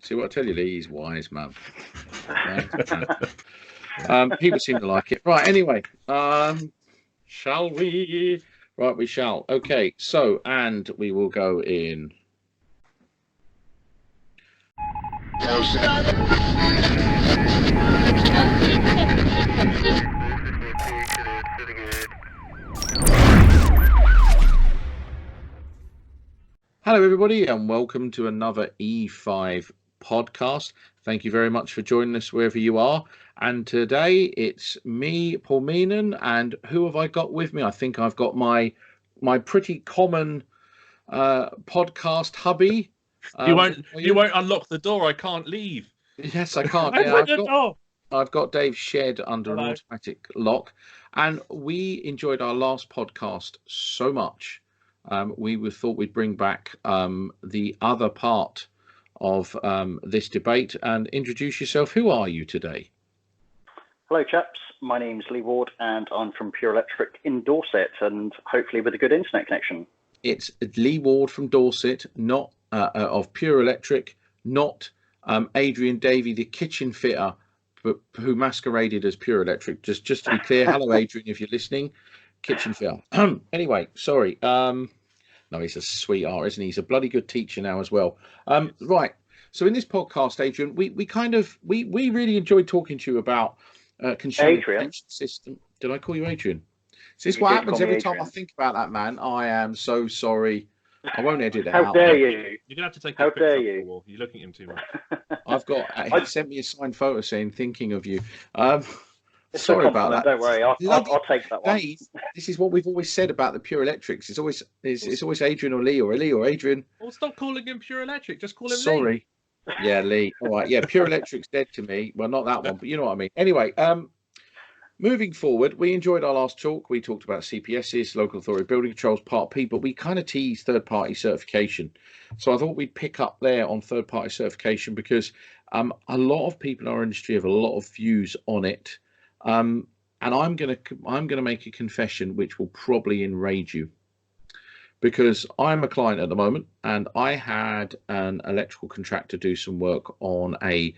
See what I tell you, Lee? He's wise, man. People seem to like it. Right, anyway. Shall we? Right, we shall. Okay, so, and we will go in. Hello, everybody, and welcome to another E5 podcast. Thank you very much for joining us wherever you are. And today it's me, Paul Meenan, and who have I got with me? I think I've got my pretty common podcast hubby. You won't unlock the door. I can't leave. Yes, I can't. I've got Dave shed under an automatic lock, and we enjoyed our last podcast so much. We thought we'd bring back the other part of this debate and introduce yourself. Who are you today? Hello, chaps. My name's Lee Ward, and I'm from Pure Electric in Dorset, and hopefully with a good internet connection. It's Lee Ward from Dorset, not of Pure Electric, not Adrian Davey, the kitchen fitter, but who masqueraded as Pure Electric. Just to be clear, hello, Adrian, if you're listening, kitchen fitter. Anyway, sorry. No, he's a sweetheart, isn't he? He's a bloody good teacher now as well. Right. So in this podcast, Adrian, we really enjoyed talking to you about consumer protection system. Did I call you Adrian? Is this what happens every time I think about that, man? I am so sorry. I won't edit it out. How dare you? You're gonna have to take. How dare you? You're looking at him too much. I've got. He sent me a signed photo saying "thinking of you." It's sorry about that. Don't worry, I'll take that one. Dave, this is what we've always said about the Pure Electrics. It's always Adrian or Lee or Adrian. Well, stop calling him Pure Electric. Just call him Lee. Sorry. Yeah, Lee. All right. Yeah, Pure Electric's dead to me. Well, not that one, but you know what I mean. Anyway, moving forward, we enjoyed our last talk. We talked about CPSs, local authority building controls, Part P, but we kind of teased third-party certification. So I thought we'd pick up there on third-party certification because a lot of people in our industry have a lot of views on it. And I'm gonna make a confession which will probably enrage you, because I'm a client at the moment, and I had an electrical contractor do some work on a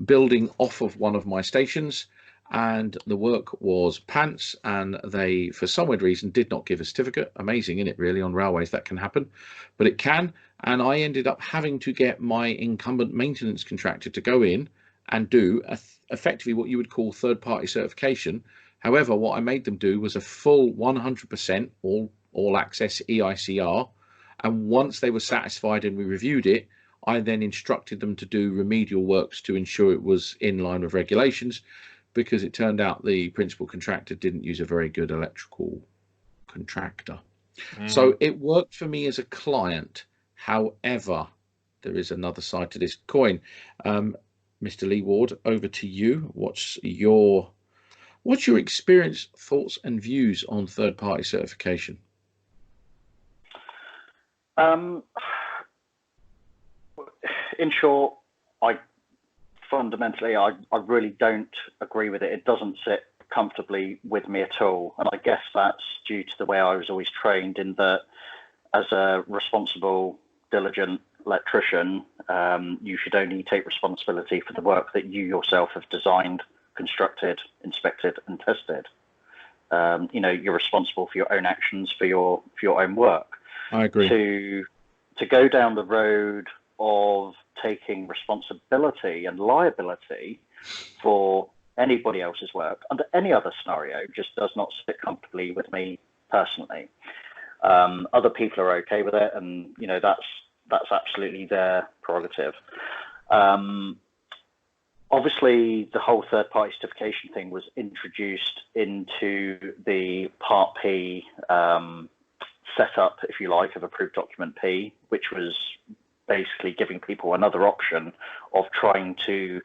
building off of one of my stations, and the work was pants, and they, for some weird reason, did not give a certificate. Amazing, isn't it, really? On railways that can happen, but it can. And I ended up having to get my incumbent maintenance contractor to go in and do effectively what you would call third-party certification. However, what I made them do was a full 100% all access EICR, and once they were satisfied and we reviewed it, I then instructed them to do remedial works to ensure it was in line with regulations, because it turned out the principal contractor didn't use a very good electrical contractor. So it worked for me as a client. However, there is another side to this coin. Mr. Lee Ward, over to you. What's your experience, thoughts, and views on third-party certification? In short, I really don't agree with it. It doesn't sit comfortably with me at all, and I guess that's due to the way I was always trained, in that as a responsible, diligent electrician, you should only take responsibility for the work that you yourself have designed, constructed, inspected, and tested. You're responsible for your own actions, for your own work. I agree. To go down the road of taking responsibility and liability for anybody else's work under any other scenario just does not sit comfortably with me personally. Other people are okay with it, and that's absolutely their prerogative. Obviously, the whole third-party certification thing was introduced into the Part P setup, if you like, of Approved Document P, which was basically giving people another option of trying to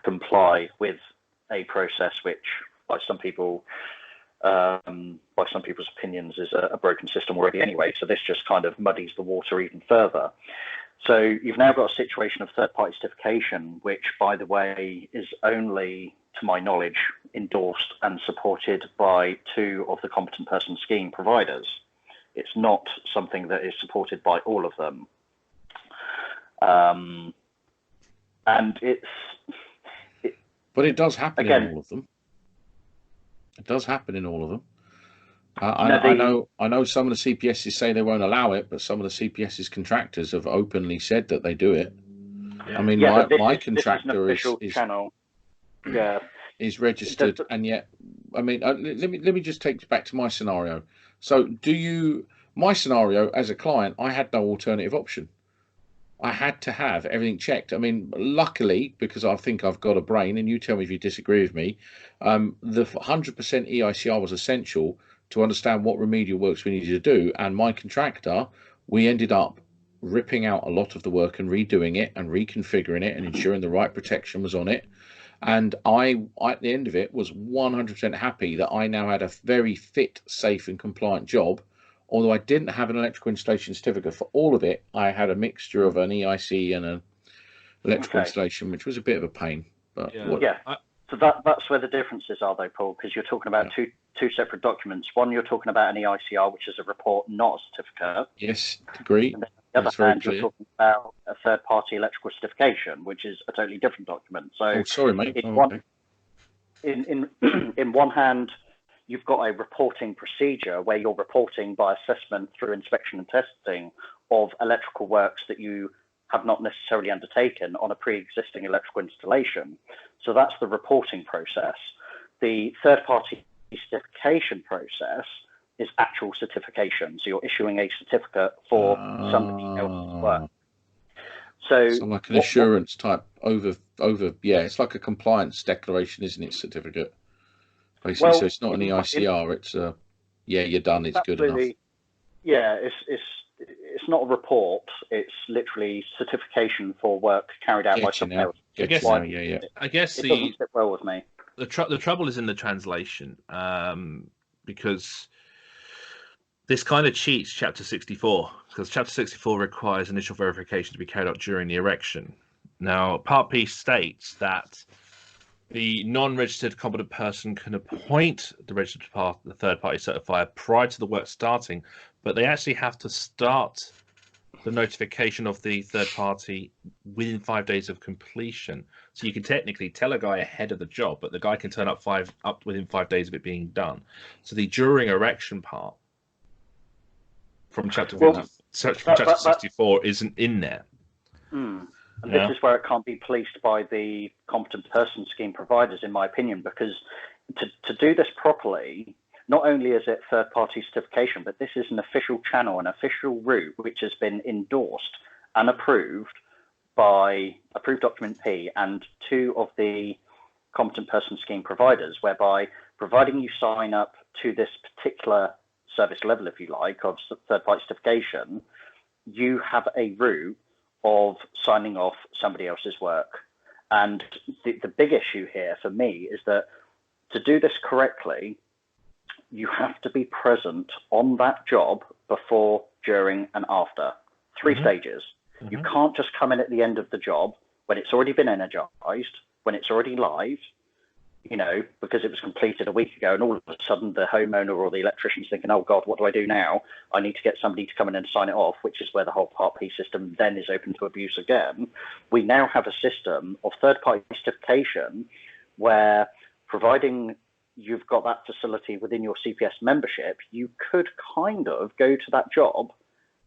comply with a process which, by some people's opinions, is a broken system already anyway. So this just kind of muddies the water even further. So you've now got a situation of third-party certification, which, by the way, is only, to my knowledge, endorsed and supported by 2 of the competent person scheme providers. It's not something that is supported by all of them. And but it does happen again, in all of them. It does happen in all of them. I know some of the CPSs say they won't allow it, but some of the CPSs contractors have openly said that they do it. Yeah. I mean, my contractor is channel. Yeah, is registered, and yet, I mean, let me just take you back to my scenario. So, my scenario as a client, I had no alternative option. I had to have everything checked. I mean, luckily, because I think I've got a brain, and you tell me if you disagree with me, the 100% EICR was essential to understand what remedial works we needed to do. And my contractor, we ended up ripping out a lot of the work and redoing it and reconfiguring it and ensuring the right protection was on it. And I, at the end of it, was 100% happy that I now had a very fit, safe and compliant job. Although I didn't have an electrical installation certificate for all of it, I had a mixture of an EIC and an electrical installation, which was a bit of a pain. But so that's where the differences are, though, Paul, because you're talking about two separate documents. One, you're talking about an EICR, which is a report, not a certificate. Yes, agree. And then on the other hand, you're talking about a third-party electrical certification, which is a totally different document. So, sorry, mate. In one hand, you've got a reporting procedure where you're reporting by assessment through inspection and testing of electrical works that you have not necessarily undertaken on a pre-existing electrical installation. So that's the reporting process. The third-party certification process is actual certification. So you're issuing a certificate for somebody else's work. So like an assurance type it's like a compliance declaration, isn't it? Certificate. Basically, so it's not an EICR. It's you're done. It's good enough. Yeah, it's not a report. It's literally certification for work carried out by someone else. I guess it doesn't sit well with me. The trouble is in the translation, because this kind of cheats Chapter 64, because Chapter 64 requires initial verification to be carried out during the erection. Now, Part P states that the non-registered competent person can appoint the registered the third-party certifier prior to the work starting, but they actually have to start the notification of the third party within 5 days of completion. So you can technically tell a guy ahead of the job, but the guy can turn up within 5 days of it being done. So the during erection part from Chapter 64 isn't in there. And this is where it can't be policed by the competent person scheme providers, in my opinion, because to do this properly, not only is it third-party certification, but this is an official channel, an official route, which has been endorsed and approved by Approved Document P and two of the competent person scheme providers, whereby providing you sign up to this particular service level, if you like, of third-party certification, you have a route of signing off somebody else's work. And the big issue here for me is that to do this correctly, you have to be present on that job before, during, and after. 3 stages. You can't just come in at the end of the job when it's already been energized, when it's already live, because it was completed a week ago, and all of a sudden the homeowner or the electrician's thinking, oh God, what do I do now? I need to get somebody to come in and sign it off, which is where the whole Part P system then is open to abuse again. We now have a system of third-party certification where, providing you've got that facility within your CPS membership, you could kind of go to that job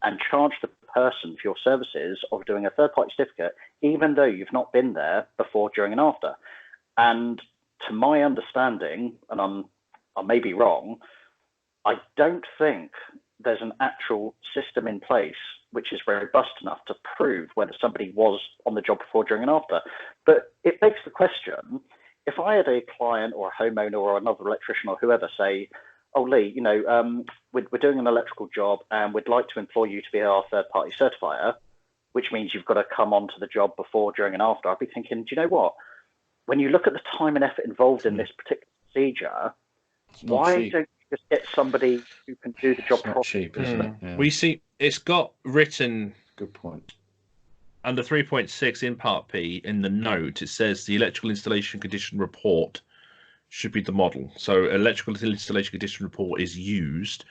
and charge the person for your services of doing a third-party certificate, even though you've not been there before, during, and after. And to my understanding, and I may be wrong, I don't think there's an actual system in place which is robust enough to prove whether somebody was on the job before, during, and after. But it begs the question, if I had a client or a homeowner or another electrician or whoever say, oh, Lee, we're doing an electrical job and we'd like to employ you to be our third-party certifier, which means you've got to come onto the job before, during, and after, I'd be thinking, do you know what? When you look at the time and effort involved in this particular procedure, why don't you just get somebody who can do the job properly? Cheap, isn't it? Yeah. We see it's got written. Good point. Under 3.6 in Part P, in the note, it says the electrical installation condition report should be the model. So electrical installation condition report is used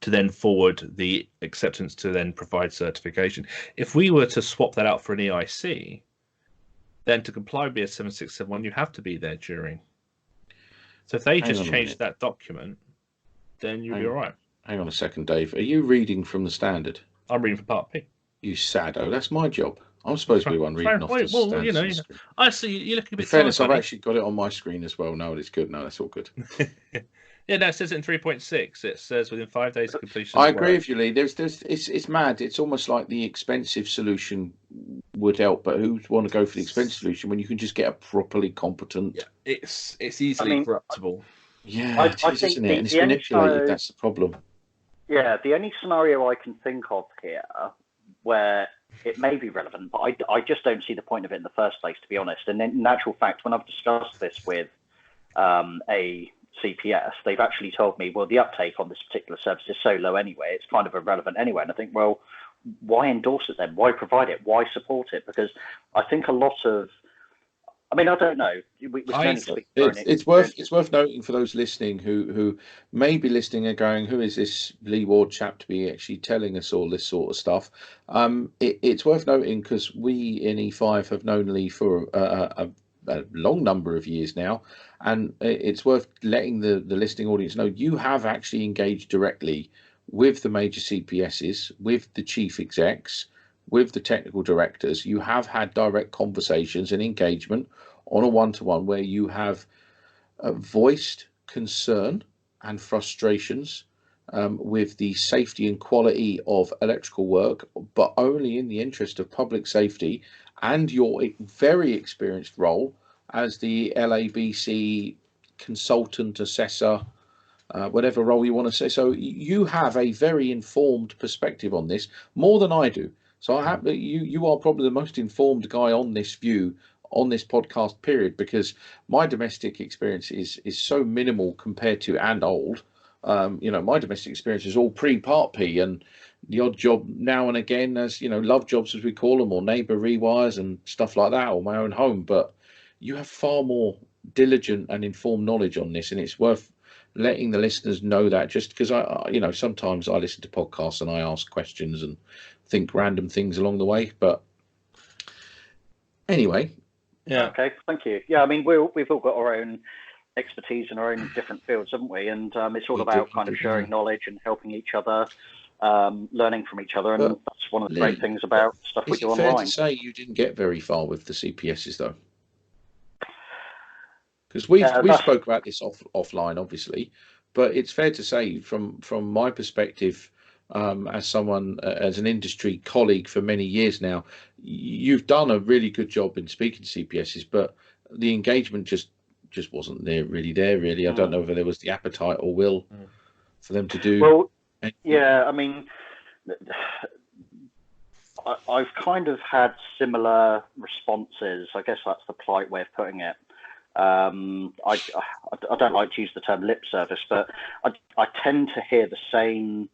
to then forward the acceptance to then provide certification. If we were to swap that out for an EIC, then to comply with BS 7671, you have to be there during. So if they just change that document, then you'll be all right. Hang on a second, Dave. Are you reading from the standard? I'm reading from Part P. You sado. That's my job. I'm supposed to be the one reading off the standard. You know, I see you're looking a bit. In fairness, I've actually got it on my screen as well. No, it's good. No, that's all good. Yeah, no, it says it in 3.6. It says within 5 days of completion. I agree with you, Lee. It's mad. It's almost like the expensive solution would help, but who want to go for the expensive solution when you can just get a properly competent? Yeah, it's easily corruptible. Yeah, it is, isn't it? And it's manipulated. That's the problem. Yeah, the only scenario I can think of here where it may be relevant, but I just don't see the point of it in the first place, to be honest. And in actual fact, when I've discussed this with a CPS, they've actually told me, well, the uptake on this particular service is so low anyway, it's kind of irrelevant anyway. And I think, well, why endorse it then? Why provide it? Why support it? Because I think a lot of, I mean, I don't know. It's worth noting for those listening who may be listening and going, who is this Lee Ward chap to be actually telling us all this sort of stuff? It's worth noting because we in E5 have known Lee for a long number of years now, and it's worth letting the listening audience know you have actually engaged directly with the major CPSs, with the chief execs, with the technical directors. You have had direct conversations and engagement on a one-to-one where you have voiced concern and frustrations with the safety and quality of electrical work, but only in the interest of public safety and your very experienced role as the LABC consultant, assessor, whatever role you want to say. So you have a very informed perspective on this, more than I do. So you are probably the most informed guy on this view, on this podcast period, because my domestic experience is so minimal compared to, and old. My domestic experience is all pre-Part P and the odd job now and again, as love jobs as we call them, or neighbour rewires and stuff like that, or my own home. But you have far more diligent and informed knowledge on this, and it's worth letting the listeners know that, just because I sometimes I listen to podcasts and I ask questions and think random things along the way. But anyway, yeah. Okay, thank you. Yeah, I mean we've all got our own expertise in our own different fields, haven't we? And it's all about kind of sharing knowledge and helping each other, learning from each other, and that's one of the great things about stuff we do online. Is it fair to say you didn't get very far with the CPSs though? Because we spoke about this offline, obviously, but it's fair to say from my perspective, as an industry colleague for many years now, you've done a really good job in speaking to CPSs, but the engagement just wasn't really there. I don't know whether there was the appetite or will for them to do. Well, yeah, I mean, I've kind of had similar responses. I guess that's the polite way of putting it. I don't like to use the term lip service, but I tend to hear the same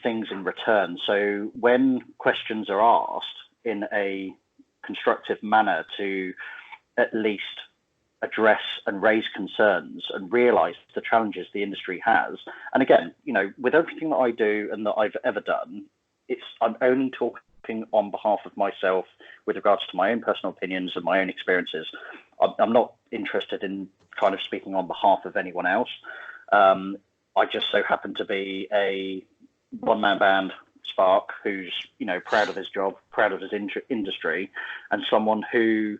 things in return. So when questions are asked in a constructive manner to at least address and raise concerns and realize the challenges the industry has, and again, with everything that I do and that I've ever done, I'm only talking on behalf of myself with regards to my own personal opinions and my own experiences. I'm not interested in kind of speaking on behalf of anyone else. I just so happen to be a one-man band, Spark, who's proud of his job, proud of his industry, and someone who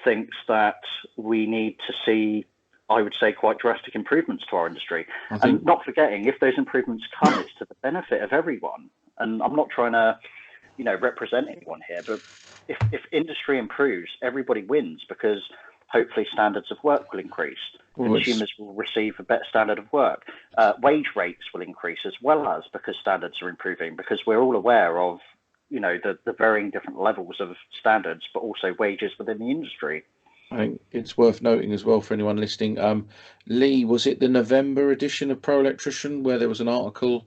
thinks that we need to see, I would say, quite drastic improvements to our industry. And not forgetting, if those improvements come, it's to the benefit of everyone. And I'm not trying to represent anyone here, but if industry improves, everybody wins, because hopefully standards of work will increase. Consumers will receive a better standard of work. Wage rates will increase as well, as because standards are improving, because we're all aware of the varying different levels of standards, but also wages within the industry. I think it's worth noting as well for anyone listening. Lee, was it the November edition of Pro Electrician where there was an article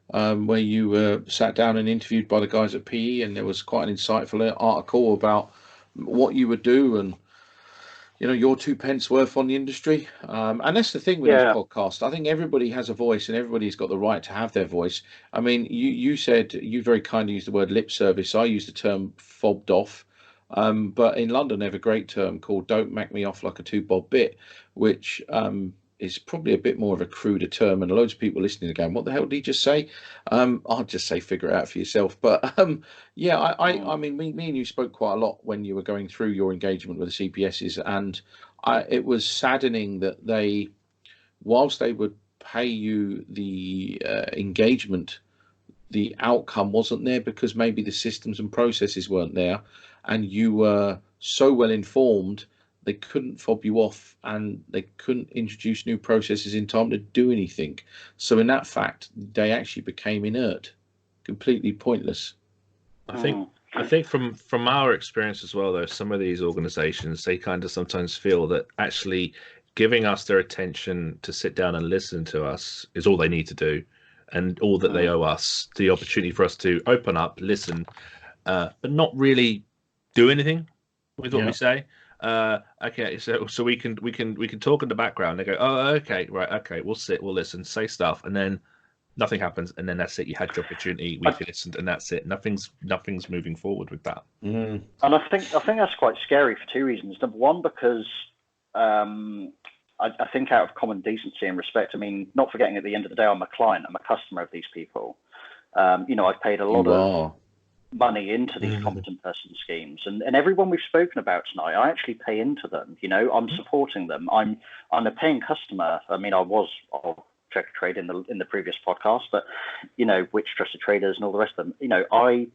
where you were sat down and interviewed by the guys at PE, and there was quite an insightful article about what you would do and your 2 pence worth on the industry. And that's the thing with this podcast. I think everybody has a voice and everybody's got the right to have their voice. I mean, you said, you very kindly used the word lip service. I used the term fobbed off. But in London, they have a great term called "Don't make me off like a two-bob bit," which is probably a bit more of a cruder term, and loads of people listening are going, "What the hell did he just say?" I'll just say, figure it out for yourself. But yeah, I mean, me and you spoke quite a lot when you were going through your engagement with the CPSs, and it was saddening that they, whilst they would pay you the engagement, the outcome wasn't there because maybe the systems and processes weren't there, and you were so well informed they couldn't fob you off and they couldn't introduce new processes in time to do anything. So in that fact, they actually became inert, completely pointless. I think from our experience as well, though, some of these organizations, they kind of sometimes feel that actually giving us their attention to sit down and listen to us is all they need to do, and all that they owe us, the opportunity for us to open up, listen, but not really do anything with what we say. Okay, so we can talk in the background. They go, oh, okay, right, okay, we'll sit, we'll listen, say stuff, and then nothing happens, and then that's it. You had your opportunity, we've listened, and that's it. Nothing's moving forward with that. And I think that's quite scary for two reasons. Number one, because I think out of common decency and respect, I mean, not forgetting at the end of the day, I'm a client, I'm a customer of these people. I've paid a lot of money into these competent person schemes, and everyone we've spoken about tonight, I actually pay into them. I'm supporting them. I'm a paying customer. I mean, I'll check a trade in the previous podcast, but which trusted traders and all the rest of them. I,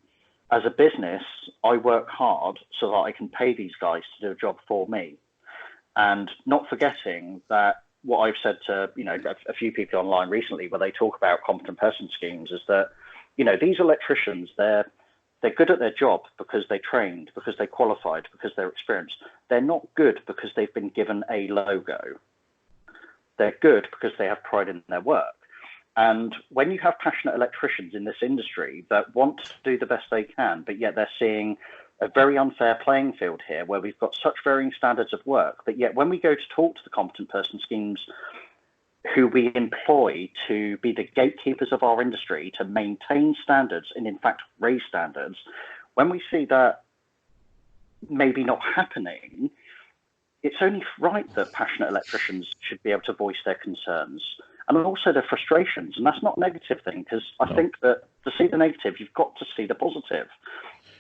as a business, I work hard so that I can pay these guys to do a job for me. And not forgetting that what I've said to a few people online recently, where they talk about competent person schemes, is that these electricians, they're good at their job because they trained, because they qualified, because they're experienced. They're not good because they've been given a logo. They're good because they have pride in their work. And when you have passionate electricians in this industry that want to do the best they can, but yet they're seeing a very unfair playing field here where we've got such varying standards of work, but yet when we go to talk to the competent person schemes who we employ to be the gatekeepers of our industry, to maintain standards and in fact raise standards, when we see that maybe not happening, it's only right that passionate electricians should be able to voice their concerns and also their frustrations. And that's not a negative thing, because I think that to see the negative, you've got to see the positive.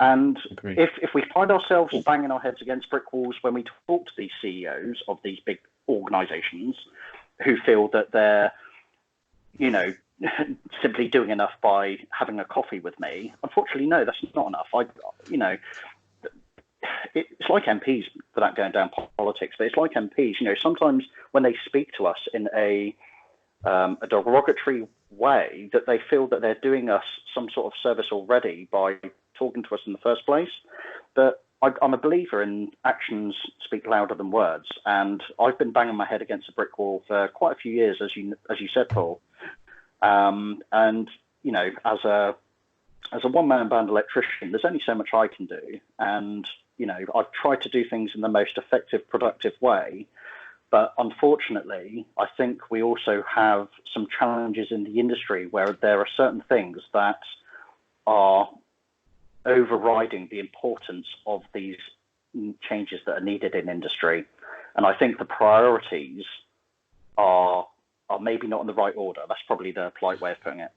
And if we find ourselves banging our heads against brick walls when we talk to these CEOs of these big organizations who feel that they're, simply doing enough by having a coffee with me, unfortunately, no, that's not enough. It's like MPs, without going down politics, but it's like MPs, sometimes when they speak to us in a derogatory way, that they feel that they're doing us some sort of service already by talking to us in the first place. But I'm a believer in actions speak louder than words, and I've been banging my head against a brick wall for quite a few years, as you said, Paul. And as a one-man band electrician, there's only so much I can do, and I've tried to do things in the most effective, productive way. But unfortunately, I think we also have some challenges in the industry where there are certain things that are overriding the importance of these changes that are needed in industry. And I think the priorities are maybe not in the right order. That's probably the polite way of putting it.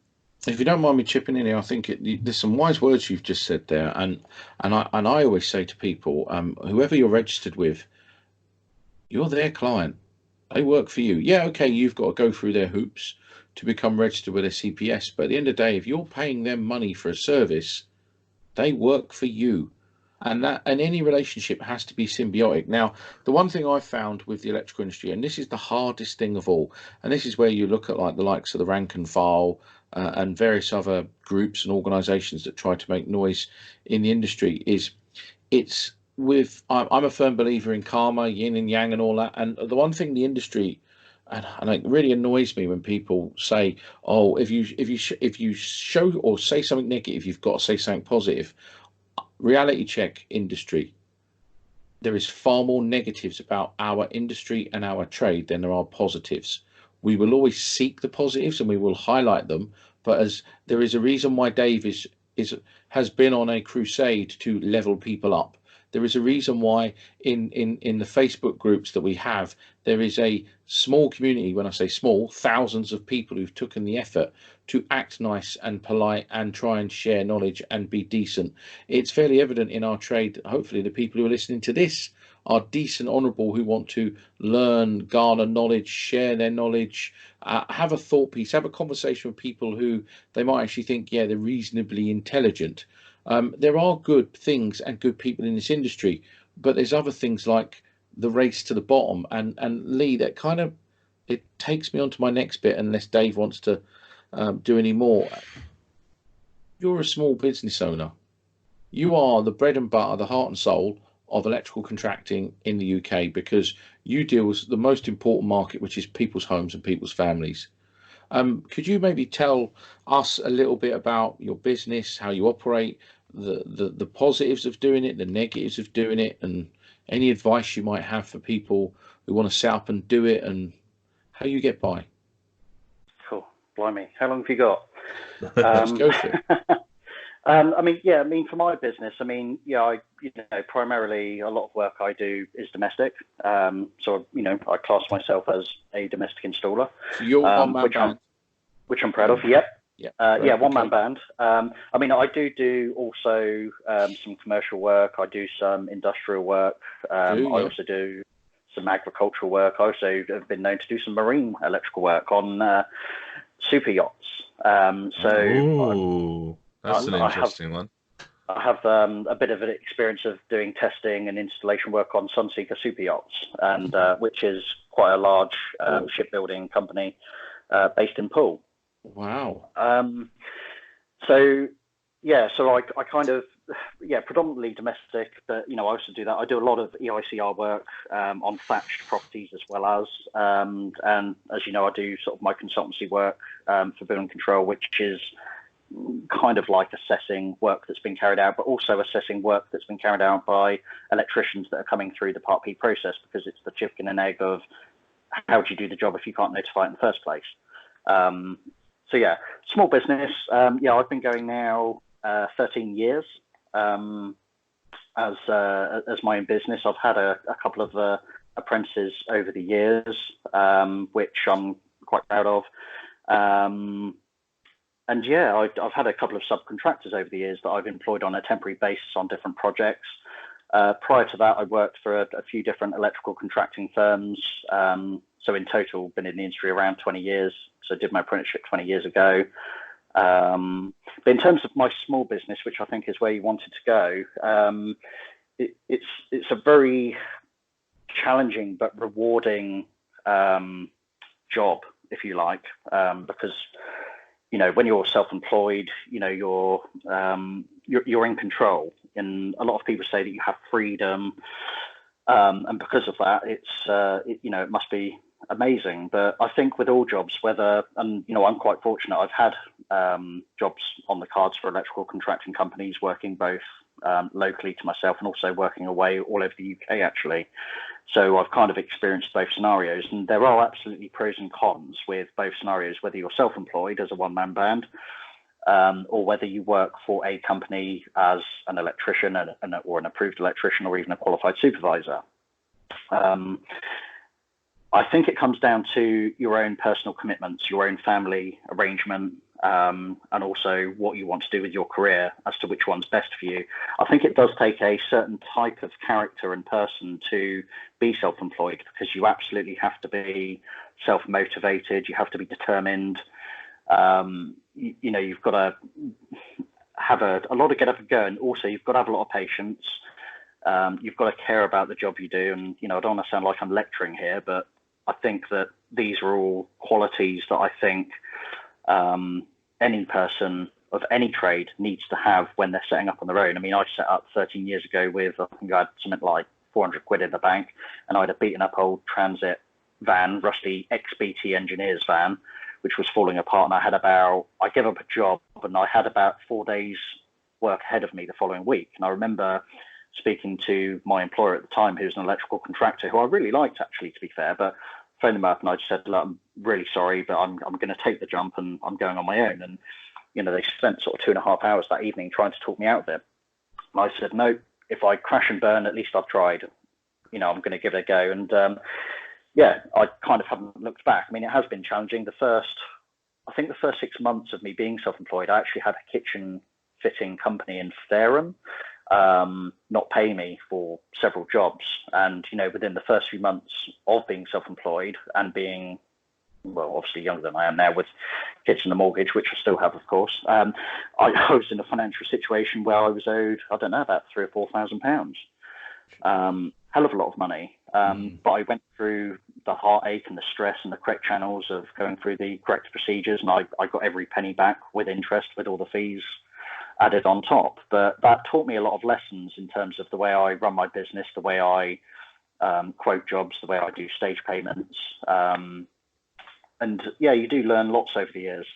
If you don't mind me chipping in here, I think there's some wise words you've just said there, and I always say to people, whoever you're registered with, you're their client. They work for you. Yeah, okay, you've got to go through their hoops to become registered with a CPS, but at the end of the day, if you're paying them money for a service, they work for you. And any relationship has to be symbiotic. Now, the one thing I've found with the electrical industry, and this is the hardest thing of all, and this is where you look at like the likes of the rank and file and various other groups and organisations that try to make noise in the industry, I'm a firm believer in karma, yin and yang, and all that. And the one thing the industry, and it really annoys me when people say, "Oh, if you show or say something negative, you've got to say something positive." Reality check industry. There is far more negatives about our industry and our trade than there are positives. We will always seek the positives and we will highlight them, but as there is a reason why Dave has been on a crusade to level people up. There is a reason why in the Facebook groups that we have, there is a small community. When I say small, thousands of people who've taken the effort to act nice and polite and try and share knowledge and be decent. It's fairly evident in our trade. Hopefully the people who are listening to this are decent, honourable, who want to learn, garner knowledge, share their knowledge, have a thought piece, have a conversation with people who they might actually think, yeah, they're reasonably intelligent. There are good things and good people in this industry, but there's other things like the race to the bottom. And Lee, that kind of, it takes me on to my next bit, unless Dave wants to do any more. You're a small business owner. You are the bread and butter, the heart and soul of electrical contracting in the UK, because you deal with the most important market, which is people's homes and people's families. Could you maybe tell us a little bit about your business, how you operate, the positives of doing it, the negatives of doing it, and any advice you might have for people who want to set up and do it, and how you get by? Cool. Blimey. How long have you got? Let's go for it. For my business, primarily a lot of work I do is domestic. I class myself as a domestic installer. So you're one-man band. Which I'm proud of. Yep. Yeah. One-man band. I do also some commercial work. I do some industrial work. I also do some agricultural work. I also have been known to do some marine electrical work on super yachts. That's an interesting one. I have a bit of an experience of doing testing and installation work on Sunseeker super yachts, and which is quite a large shipbuilding company based in Poole. Wow. I kind of, predominantly domestic, but I also do that. I do a lot of EICR work on thatched properties as well as, and as you know, I do sort of my consultancy work for building control, which is kind of like assessing work that's been carried out, but also assessing work that's been carried out by electricians that are coming through the Part P process, because it's the chicken and egg of how do you do the job if you can't notify it in the first place. Small business. I've been going now 13 years as my own business. I've had a couple of apprentices over the years, which I'm quite proud of. I've had a couple of subcontractors over the years that I've employed on a temporary basis on different projects. Prior to that, I worked for a few different electrical contracting firms. So in total, been in the industry around 20 years. So I did my apprenticeship 20 years ago. But in terms of my small business, which I think is where you wanted to go, it's a very challenging but rewarding job, if you like, because when you're self-employed, you're in control, and a lot of people say that you have freedom, and because of that, it must be amazing. But I think with all jobs, I'm quite fortunate. I've had jobs on the cards for electrical contracting companies, working both locally to myself and also working away all over the UK, actually. So I've kind of experienced both scenarios, and there are absolutely pros and cons with both scenarios, whether you're self-employed as a one-man band, or whether you work for a company as an electrician or an approved electrician, or even a qualified supervisor. I think it comes down to your own personal commitments, your own family arrangement, and also what you want to do with your career as to which one's best for you. I think it does take a certain type of character and person to be self-employed, because you absolutely have to be self-motivated. You have to be determined. You've got to have a lot of get up and go, and also you've got to have a lot of patience. You've got to care about the job you do. And, I don't want to sound like I'm lecturing here, but I think that these are all qualities that I think any person of any trade needs to have when they're setting up on their own. I mean, I set up 13 years ago with, I think I had something like 400 quid in the bank, and I had a beaten up old transit van, rusty ex-BT engineers van, which was falling apart. And I gave up a job, and I had about 4 days work ahead of me the following week. And I remember speaking to my employer at the time, who was an electrical contractor, who I really liked, actually, to be fair, but phoned them up and I just said, look, I'm really sorry, but I'm going to take the jump and I'm going on my own. And, they spent sort of 2.5 hours that evening trying to talk me out of it. And I said, no, if I crash and burn, at least I've tried. I'm going to give it a go. And yeah, I kind of haven't looked back. I mean, it has been challenging. I think the first 6 months of me being self-employed, I actually had a kitchen fitting company in Fareham not pay me for several jobs. And, within the first few months of being self-employed and being, well, obviously younger than I am now with kids and a mortgage, which I still have, of course, I was in a financial situation where I was owed, I don't know, about £3,000 or £4,000. Hell of a lot of money. But I went through the heartache and the stress and the correct channels of going through the correct procedures, and I got every penny back with interest, with all the fees added on top. But that taught me a lot of lessons in terms of the way I run my business, the way I quote jobs, the way I do stage payments. And yeah, you do learn lots over the years.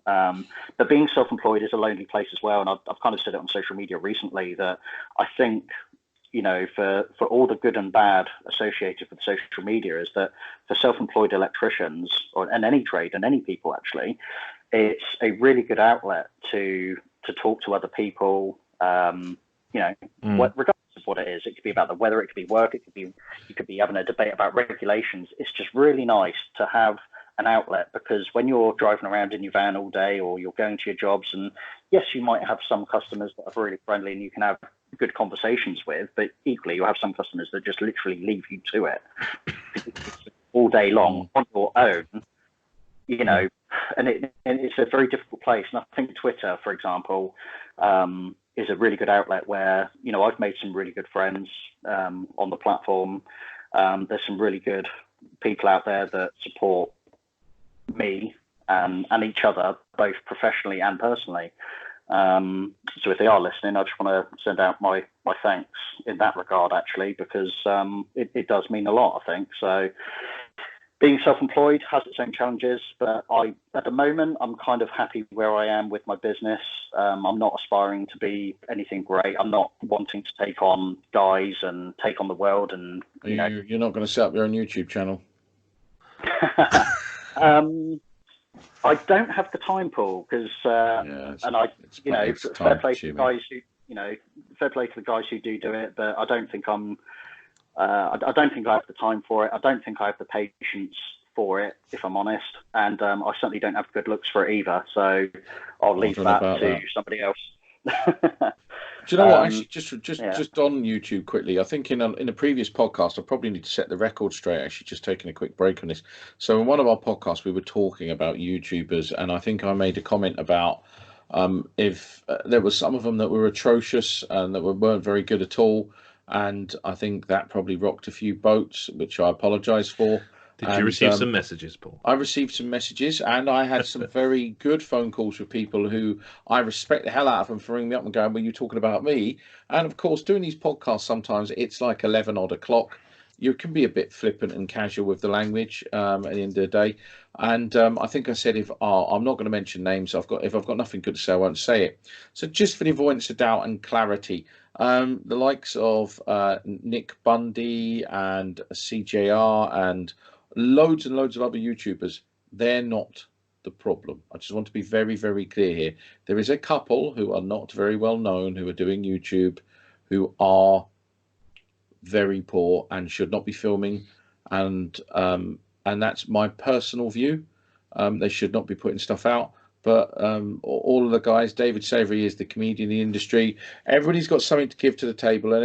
But being self-employed is a lonely place as well. And I've kind of said it on social media recently that I think, for all the good and bad associated with social media, is that for self-employed electricians and any trade and any people, actually, it's a really good outlet to talk to other people, regardless of what it is. It could be about the weather, it could be work, you could be having a debate about regulations. It's just really nice to have an outlet, because when you're driving around in your van all day, or you're going to your jobs, and yes, you might have some customers that are really friendly and you can have good conversations with, but equally you have some customers that just literally leave you to it all day long on your own, and it's a very difficult place. And I think Twitter, for example, is a really good outlet where, I've made some really good friends on the platform. There's some really good people out there that support me and each other, both professionally and personally. So if they are listening, I just want to send out my thanks in that regard, actually, because it does mean a lot, I think. So being self-employed has its own challenges, but at the moment, I'm kind of happy where I am with my business. I'm not aspiring to be anything great. I'm not wanting to take on guys and take on the world. And you're not going to set up your own YouTube channel. I don't have the time, Paul, because fair play to the guys who do it, but I don't think I don't think I have the time for it. I don't think I have the patience for it, if I'm honest, and I certainly don't have good looks for it either. So I'll leave that to somebody else. Do you know what? Actually, just on YouTube quickly, I think in a previous podcast, I probably need to set the record straight. Actually, just taking a quick break on this. So in one of our podcasts, we were talking about YouTubers, and I think I made a comment about if there was some of them that were atrocious and that weren't very good at all, and I think that probably rocked a few boats, which I apologise for. Did you receive some messages, Paul? I received some messages, and I had some very good phone calls with people who I respect the hell out of them for ringing me up and going, "Well, you're talking about me." And of course, doing these podcasts, sometimes it's like 11 odd o'clock. You can be a bit flippant and casual with the language at the end of the day. And I think I said, I'm not going to mention names. If I've got nothing good to say, I won't say it. So just for the avoidance of doubt and clarity, the likes of Nick Bundy and CJR and loads and loads of other YouTubers, they're not the problem. I just want to be very, very clear here. There is a couple who are not very well known who are doing YouTube who are very poor and should not be filming, and that's my personal view. They should not be putting stuff out. But all of the guys, David Savory is the comedian in the industry. Everybody's got something to give to the table, and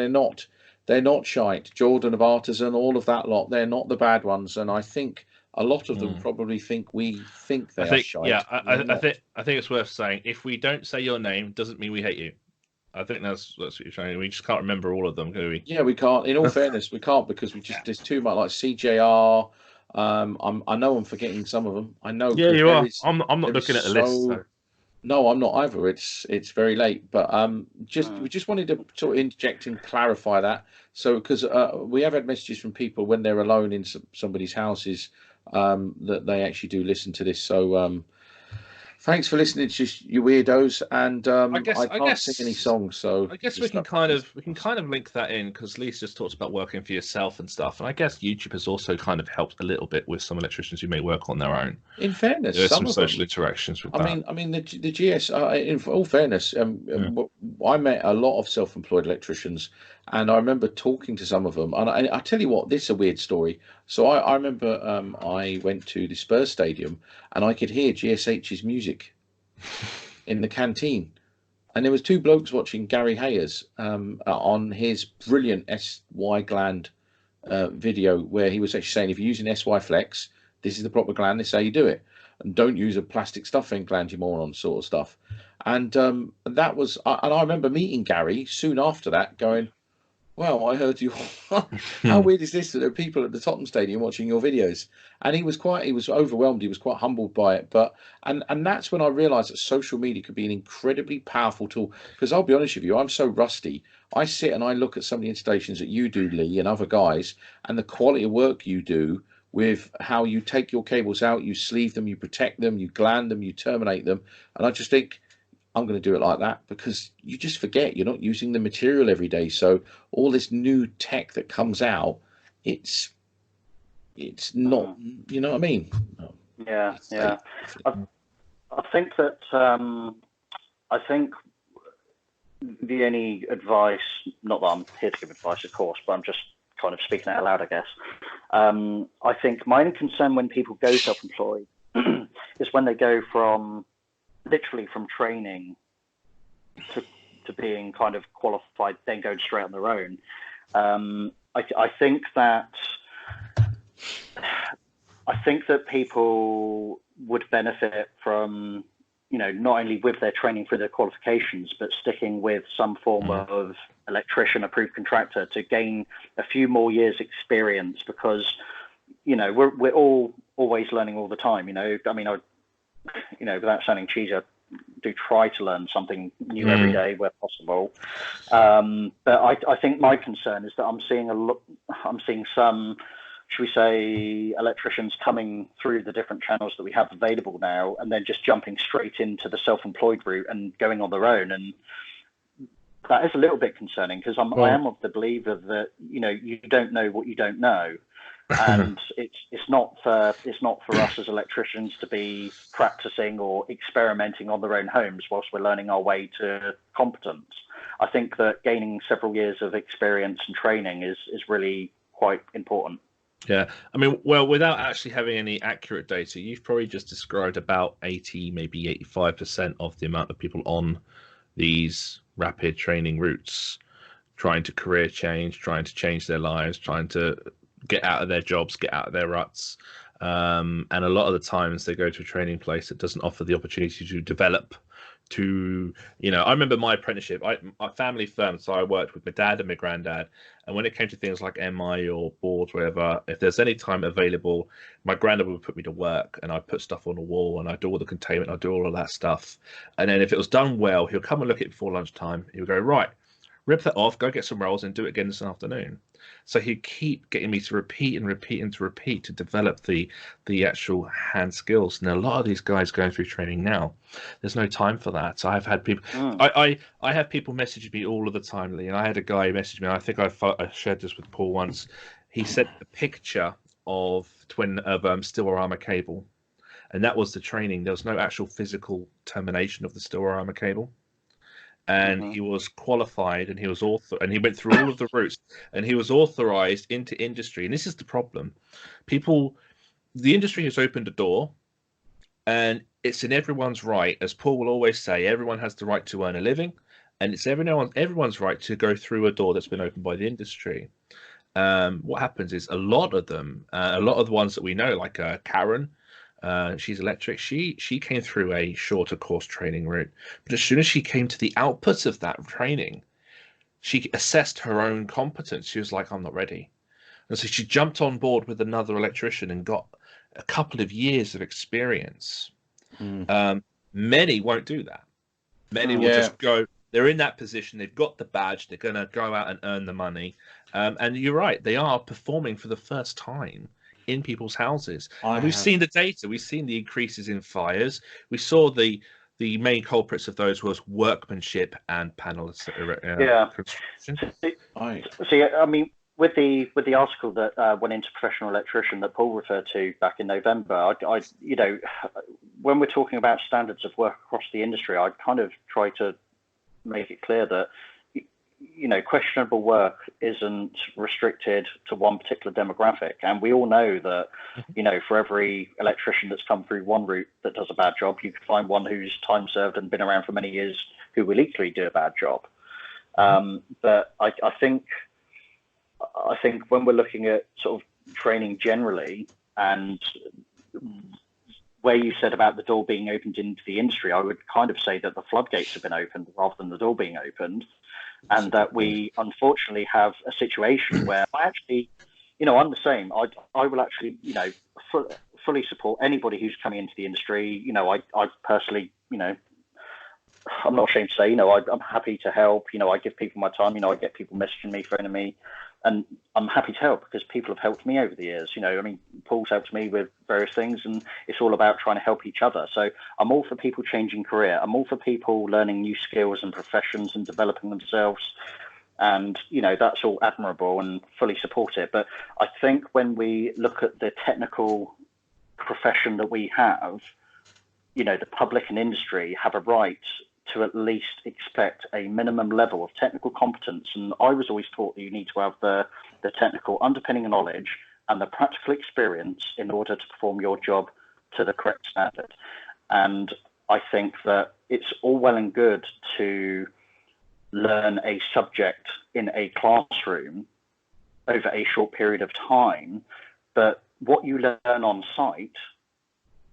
they're not shite. Jordan of Artisan, all of that lot, they're not the bad ones. And I think a lot of them probably think we think they are shite. Yeah, I think it's worth saying, if we don't say your name, doesn't mean we hate you. I think that's what you're saying. We just can't remember all of them, can we? Yeah, we can't. In all fairness, we can't, because there's too much, like CJR. I know I'm forgetting some of them. I know. Yeah, you are. I'm not looking at the list. So. No, I'm not either. It's very late, but we just wanted to sort of interject and clarify that. So because we have had messages from people when they're alone in somebody's houses that they actually do listen to this. So Thanks for listening to you weirdos. And I I can't guess sing any songs, so I guess we can kind of link that in, because Lisa just talked about working for yourself and stuff, and I guess YouTube has also kind of helped a little bit with some electricians who may work on their own. In fairness, There's some some of social them. interactions with that. I mean, the GS. In all fairness, I met a lot of self-employed electricians, and I remember talking to some of them. And I tell you what, this is a weird story. So I remember I went to the Spurs stadium, and I could hear GSH's music in the canteen, and there was two blokes watching Gary Hayers on his brilliant SY gland video, where he was actually saying, if you're using SY Flex, this is the proper gland, this is how you do it, and don't use a plastic stuffing gland, you moron, sort of stuff. And that was, and I remember meeting Gary soon after that, going, well, I heard you. How weird is this that there are people at the Tottenham Stadium watching your videos? And he was overwhelmed. He was quite humbled by it. But and that's when I realised that social media could be an incredibly powerful tool. Because I'll be honest with you, I'm so rusty. I sit and I look at some of the installations that you do, Lee, and other guys, and the quality of work you do with how you take your cables out, you sleeve them, you protect them, you gland them, you terminate them, and I just think, I'm going to do it like that, because you just forget you're not using the material every day. So all this new tech that comes out, it's not, you know what I mean? Yeah. I think that I think the only advice, not that I'm here to give advice, of course, but I'm just kind of speaking out loud, I guess. I think my only concern when people go self-employed is when they go literally from training to being kind of qualified, then going straight on their own. I think that people would benefit from, not only with their training for their qualifications, but sticking with some form of electrician approved contractor to gain a few more years experience, because we're all always learning all the time. I mean, without sounding cheesy, I do try to learn something new every day where possible. But I think my concern is that I'm seeing some, should we say, electricians coming through the different channels that we have available now, and then just jumping straight into the self-employed route and going on their own. And that is a little bit concerning, because I am of the believer that, you don't know what you don't know. And it's not for us as electricians to be practicing or experimenting on their own homes whilst we're learning our way to competence. I think that gaining several years of experience and training is really quite important. Yeah, I mean, well, without actually having any accurate data, you've probably just described about 80, maybe 85% of the amount of people on these rapid training routes trying to career change, trying to change their lives, trying to get out of their jobs, get out of their ruts. And a lot of the times they go to a training place that doesn't offer the opportunity to develop. I remember my apprenticeship, my family firm, so I worked with my dad and my granddad. And when it came to things like MI or boards, whatever, if there's any time available, my granddad would put me to work, and I'd put stuff on the wall, and I'd do all the containment, I'd do all of that stuff. And then if it was done well, he'll come and look at it before lunchtime. He'll go, right, rip that off, go get some rolls, and do it again this afternoon. So he'd keep getting me to repeat to develop the actual hand skills. And a lot of these guys going through training now, there's no time for that. So I've had people, I have people message me all of the time, Lee. And I had a guy message me. I think I shared this with Paul once. He sent a picture of steel armor cable, and that was the training. There was no actual physical termination of the steel armor cable. And he was qualified, and he was and he went through all of the routes, and he was authorized into industry. And this is the problem: the industry has opened a door, and it's in everyone's right, as Paul will always say, everyone has the right to earn a living, and it's everyone's right to go through a door that's been opened by the industry. What happens is a lot of the ones that we know, like Karen. She's electric. She came through a shorter course training route, but as soon as she came to the output of that training, she assessed her own competence. She was like, I'm not ready. And so she jumped on board with another electrician and got a couple of years of experience. Many won't do that. Many will just go, they're in that position, they've got the badge, they're going to go out and earn the money. And you're right, they are performing for the first time in people's houses. I And we've have- seen the data. We've seen the increases in fires. We saw the main culprits of those was workmanship and panel construction. See, I mean, with the article that went into Professional Electrician that Paul referred to back in November, I you know, when we're talking about standards of work across the industry, I kind of try to make it clear that, you know, questionable work isn't restricted to one particular demographic. And we all know that, you know, for every electrician that's come through one route that does a bad job, you can find one who's time served and been around for many years who will equally do a bad job. But I think when we're looking at sort of training generally, and where you said about the door being opened into the industry, I would kind of say that the floodgates have been opened rather than the door being opened, and that we unfortunately have a situation where I actually, you know, I'm the same. I will actually, you know, fully support anybody who's coming into the industry. You know, I personally, you know, I'm not ashamed to say, you know, I'm happy to help. You know, I give people my time. You know, I get people messaging me, phoning me, and I'm happy to help because people have helped me over the years. You know, I mean, Paul's helped me with various things, and it's all about trying to help each other. So I'm all for people changing career. I'm all for people learning new skills and professions and developing themselves. And, you know, that's all admirable and fully support it. But I think when we look at the technical profession that we have, you know, the public and industry have a right to at least expect a minimum level of technical competence. And I was always taught that you need to have the technical underpinning knowledge and the practical experience in order to perform your job to the correct standard. And I think that it's all well and good to learn a subject in a classroom over a short period of time, but what you learn on site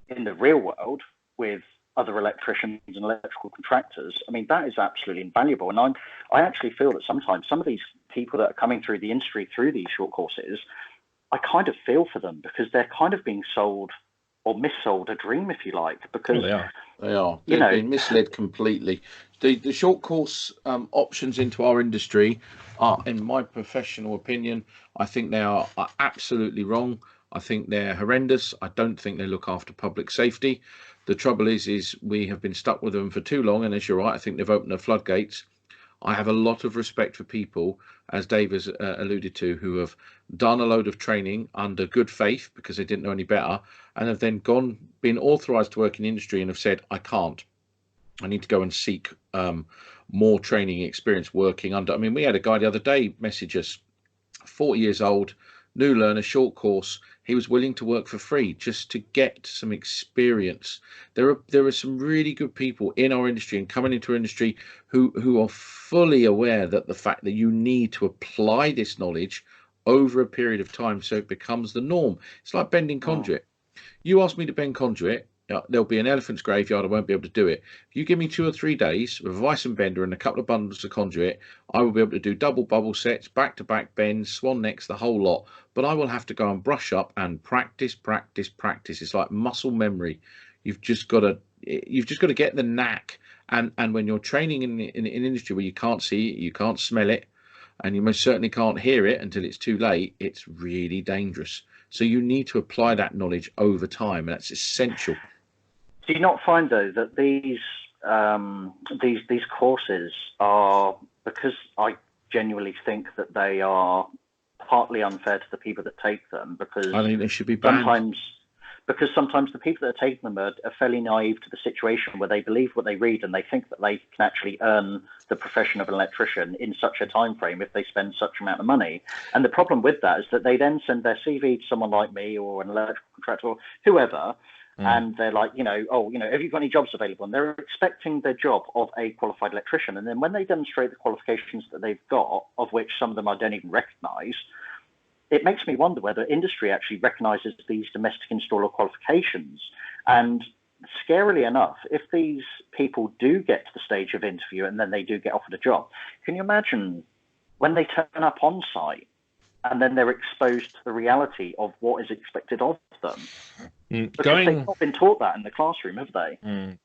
in the real world with other electricians and electrical contractors, I mean, that is absolutely invaluable. And I actually feel that sometimes some of these people that are coming through the industry through these short courses, I kind of feel for them because they're kind of being sold or missold a dream, if you like, because they are. They've been misled completely. The short course options into our industry are, in my professional opinion, I think they are absolutely wrong. I think they're horrendous. I don't think they look after public safety. The trouble is we have been stuck with them for too long, and as you're right, I think they've opened the floodgates. I have a lot of respect for people, as Dave has alluded to, who have done a load of training under good faith because they didn't know any better, and have then been authorised to work in the industry and have said, I can't. I need to go and seek more training experience working under. I mean, we had a guy the other day message us, 40 years old, new learner, short course. He was willing to work for free just to get some experience. There are some really good people in our industry and coming into our industry who are fully aware that the fact that you need to apply this knowledge over a period of time so it becomes the norm. It's like bending conduit. You ask me to bend conduit, there'll be an elephant's graveyard. I won't be able to do it. If you give me 2 or 3 days with a vice and bender and a couple of bundles of conduit, I will be able to do double bubble sets, back-to-back bends, swan necks, the whole lot. But I will have to go and brush up and practice. It's like muscle memory. You've just got to get the knack. And when you're training in an industry where you can't see it, you can't smell it, and you most certainly can't hear it until it's too late, it's really dangerous. So you need to apply that knowledge over time, and that's essential. Do you not find though that these courses are, because I genuinely think that they are partly unfair to the people that take them, because I think they should be banned. Sometimes the people that are taking them are fairly naive to the situation where they believe what they read and they think that they can actually earn the profession of an electrician in such a time frame if they spend such amount of money. And the problem with that is that they then send their CV to someone like me or an electrical contractor or whoever, and they're like, have you got any jobs available? And they're expecting the job of a qualified electrician. And then when they demonstrate the qualifications that they've got, of which some of them I don't even recognise, it makes me wonder whether industry actually recognises these domestic installer qualifications. And scarily enough, if these people do get to the stage of interview and then they do get offered a job, can you imagine when they turn up on site and then they're exposed to the reality of what is expected of them? Because they've not been taught that in the classroom, have they?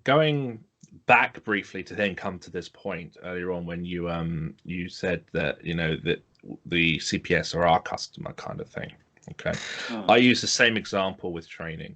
Going back briefly to then come to this point earlier on when you said that, that the CPS are our customer kind of thing. Okay. I use the same example with training.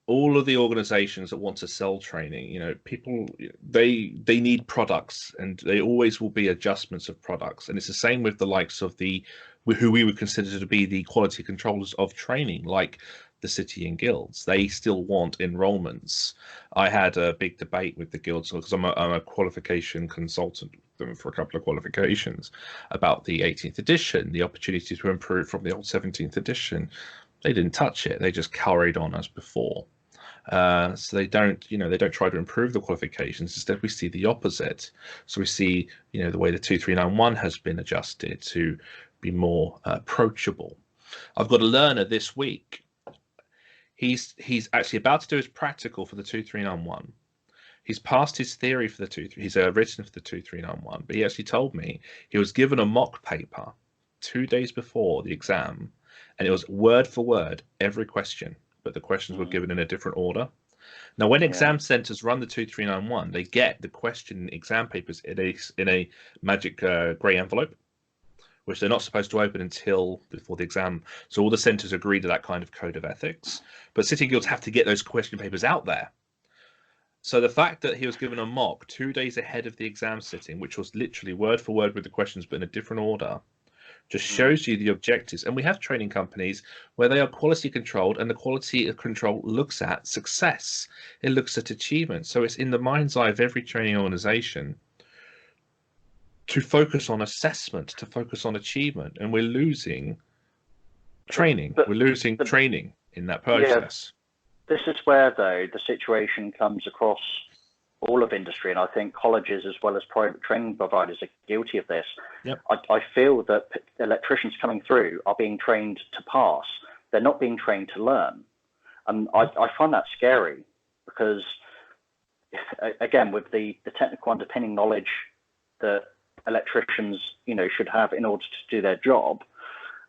All of the organizations that want to sell training, people, they need products, and they always will be adjustments of products. And it's the same with the likes of who we would consider to be the quality controllers of training, like the city and guilds. They still want enrollments. I had a big debate with the guilds because I'm a qualification consultant for a couple of qualifications about the 18th edition, the opportunity to improve from the old 17th edition. They didn't touch it. They just carried on as before. So they don't try to improve the qualifications. Instead, we see the opposite. So we see, the way the 2391 has been adjusted to be more approachable. I've got a learner this week. He's actually about to do his practical for the 2391. He's passed his theory for the he's written for the 2391, but he actually told me he was given a mock paper 2 days before the exam, and it was word for word every question, but the questions were given in a different order. Now, when exam centers run the 2391, they get the question exam papers in a magic grey envelope, which they're not supposed to open until before the exam. So all the centers agree to that kind of code of ethics. But city guilds have to get those question papers out there. So the fact that he was given a mock 2 days ahead of the exam sitting, which was literally word for word with the questions, but in a different order, just shows you the objectives. And we have training companies where they are quality controlled, and the quality control looks at success. It looks at achievement. So it's in the mind's eye of every training organization to focus on assessment, to focus on achievement. And we're losing training. We're losing training in that process. This is where, though, the situation comes across all of industry, and I think colleges as well as private training providers are guilty of this. Yep. I feel that electricians coming through are being trained to pass. They're not being trained to learn. And I find that scary because, again, with the technical underpinning knowledge that electricians, should have in order to do their job,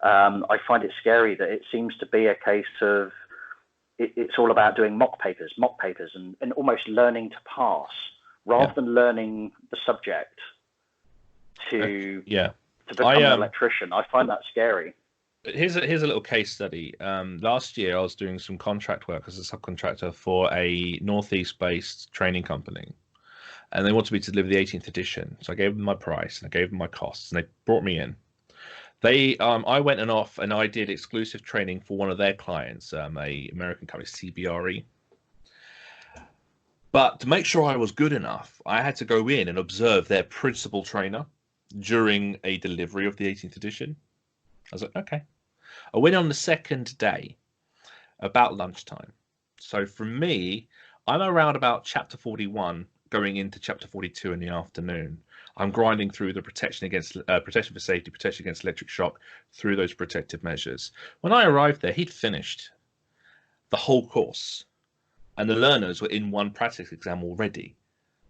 I find it scary that it seems to be a case of it's all about doing mock papers and almost learning to pass rather than learning the subject to become an electrician. I find that scary. Here's a little case study. Last year, I was doing some contract work as a subcontractor for a Northeast-based training company, and they wanted me to deliver the 18th edition. So I gave them my price and I gave them my costs, and they brought me in. I went off and I did exclusive training for one of their clients, a American company, CBRE. But to make sure I was good enough, I had to go in and observe their principal trainer during a delivery of the 18th edition. I was like, okay. I went on the second day about lunchtime. So for me, I'm around about chapter 41 going into chapter 42 in the afternoon. I'm grinding through the protection for safety, protection against electric shock, through those protective measures. When I arrived there, he'd finished the whole course, and the learners were in one practice exam already.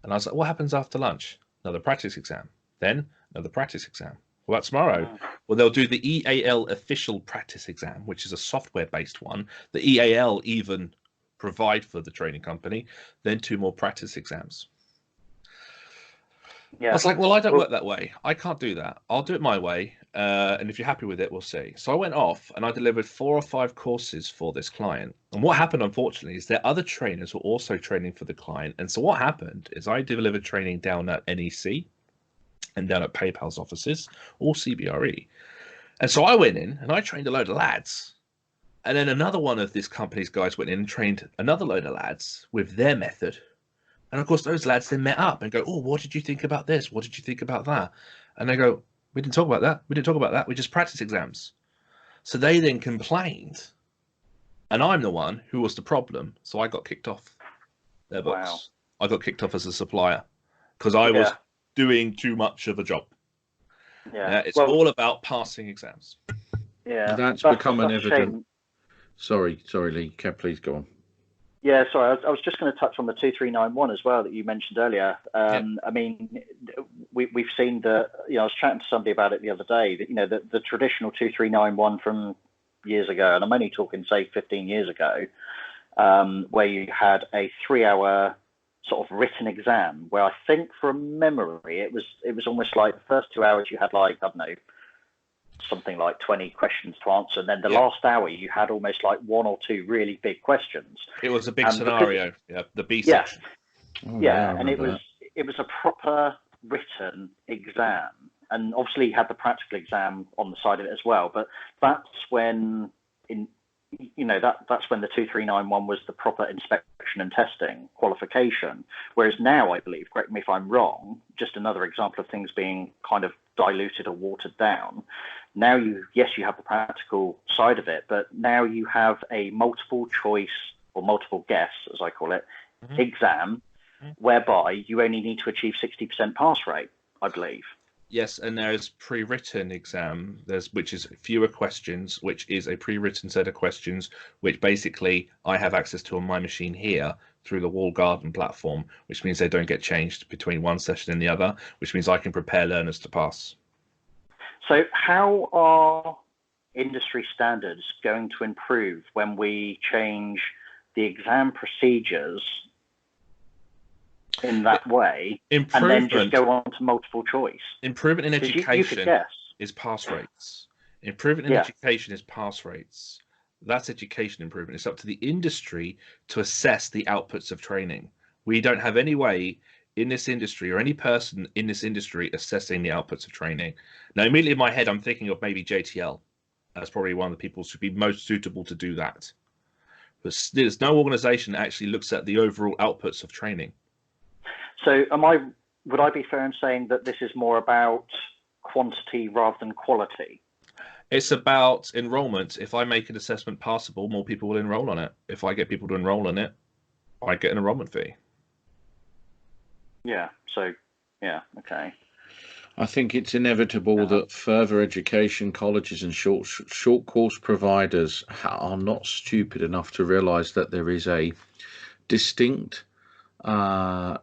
And I was like, what happens after lunch? Another practice exam. Then another practice exam. What about tomorrow? Well, they'll do the EAL official practice exam, which is a software-based one. The EAL even provide for the training company. Then 2 more practice exams. Yeah. I was like, well, I don't work that way. I can't do that. I'll do it my way. And if you're happy with it, we'll see. So I went off and I delivered 4 or 5 courses for this client. And what happened, unfortunately, is that other trainers were also training for the client. And so what happened is I delivered training down at NEC and down at PayPal's offices, or CBRE. And so I went in and I trained a load of lads. And then another one of this company's guys went in and trained another load of lads with their method. And of course, those lads then met up and go, oh, what did you think about this? What did you think about that? And they go, we didn't talk about that. We didn't talk about that. We just practice exams. So they then complained. And I'm the one who was the problem. So I got kicked off their books. Wow. I got kicked off as a supplier because I was doing too much of a job. Yeah, it's all about passing exams. Yeah, that's become an evident. Sorry, Lee. Please go on. Yeah, sorry. I was just going to touch on the 2391 as well that you mentioned earlier. I mean, we've seen that. I was chatting to somebody about it the other day. That the traditional 2391 from years ago, and I'm only talking say 15 years ago, where you had a 3-hour sort of written exam, where I think from memory it was almost like the first 2 hours you had like, I don't know, something like 20 questions to answer, and then the Yeah. last hour you had almost like one or two really big questions. It was a big And scenario. Yeah, the B Yeah. section. Oh, Yeah, I and it remember was a proper written exam, and obviously you had the practical exam on the side of it as well. But that's when that's when the 2391 was the proper inspection and testing qualification. Whereas now, I believe, correct me if I'm wrong, just another example of things being kind of diluted or watered down. Now you have the practical side of it, but now you have a multiple choice or multiple guess, as I call it, exam, whereby you only need to achieve 60% pass rate, I believe. Yes, and there's pre-written exam, which is fewer questions, which is a pre-written set of questions, which basically I have access to on my machine here through the wall garden platform, which means they don't get changed between one session and the other, which means I can prepare learners to pass. So how are industry standards going to improve when we change the exam procedures in that way, and then just go on to multiple choice? Improvement in education you could guess. is pass rates. Improvement in education is pass rates. That's education improvement. It's up to the industry to assess the outputs of training. We don't have any way in this industry or any person in this industry assessing the outputs of training. Now, immediately in my head, I'm thinking of maybe JTL. That's probably one of the people who should be most suitable to do that. But there's no organization that actually looks at the overall outputs of training. So would I be fair in saying that this is more about quantity rather than quality? It's about enrollment. If I make an assessment passable, more people will enroll on it. If I get people to enroll on it, I get an enrollment fee. Yeah. So, yeah. Okay. I think it's inevitable that further education colleges and short course providers are not stupid enough to realise that there is a distinct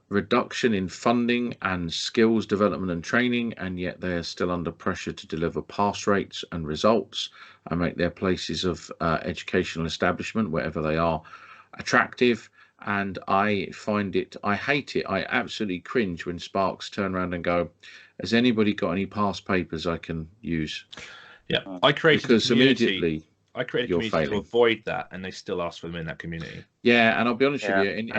reduction in funding and skills development and training, and yet they are still under pressure to deliver pass rates and results and make their places of educational establishment, wherever they are, attractive. And I hate it, I absolutely cringe when Sparks turn around and go, has anybody got any past papers I can use? Yeah, I created a community. Immediately I created a community to avoid that, and they still ask for them in that community. Yeah, and I'll be honest with you, in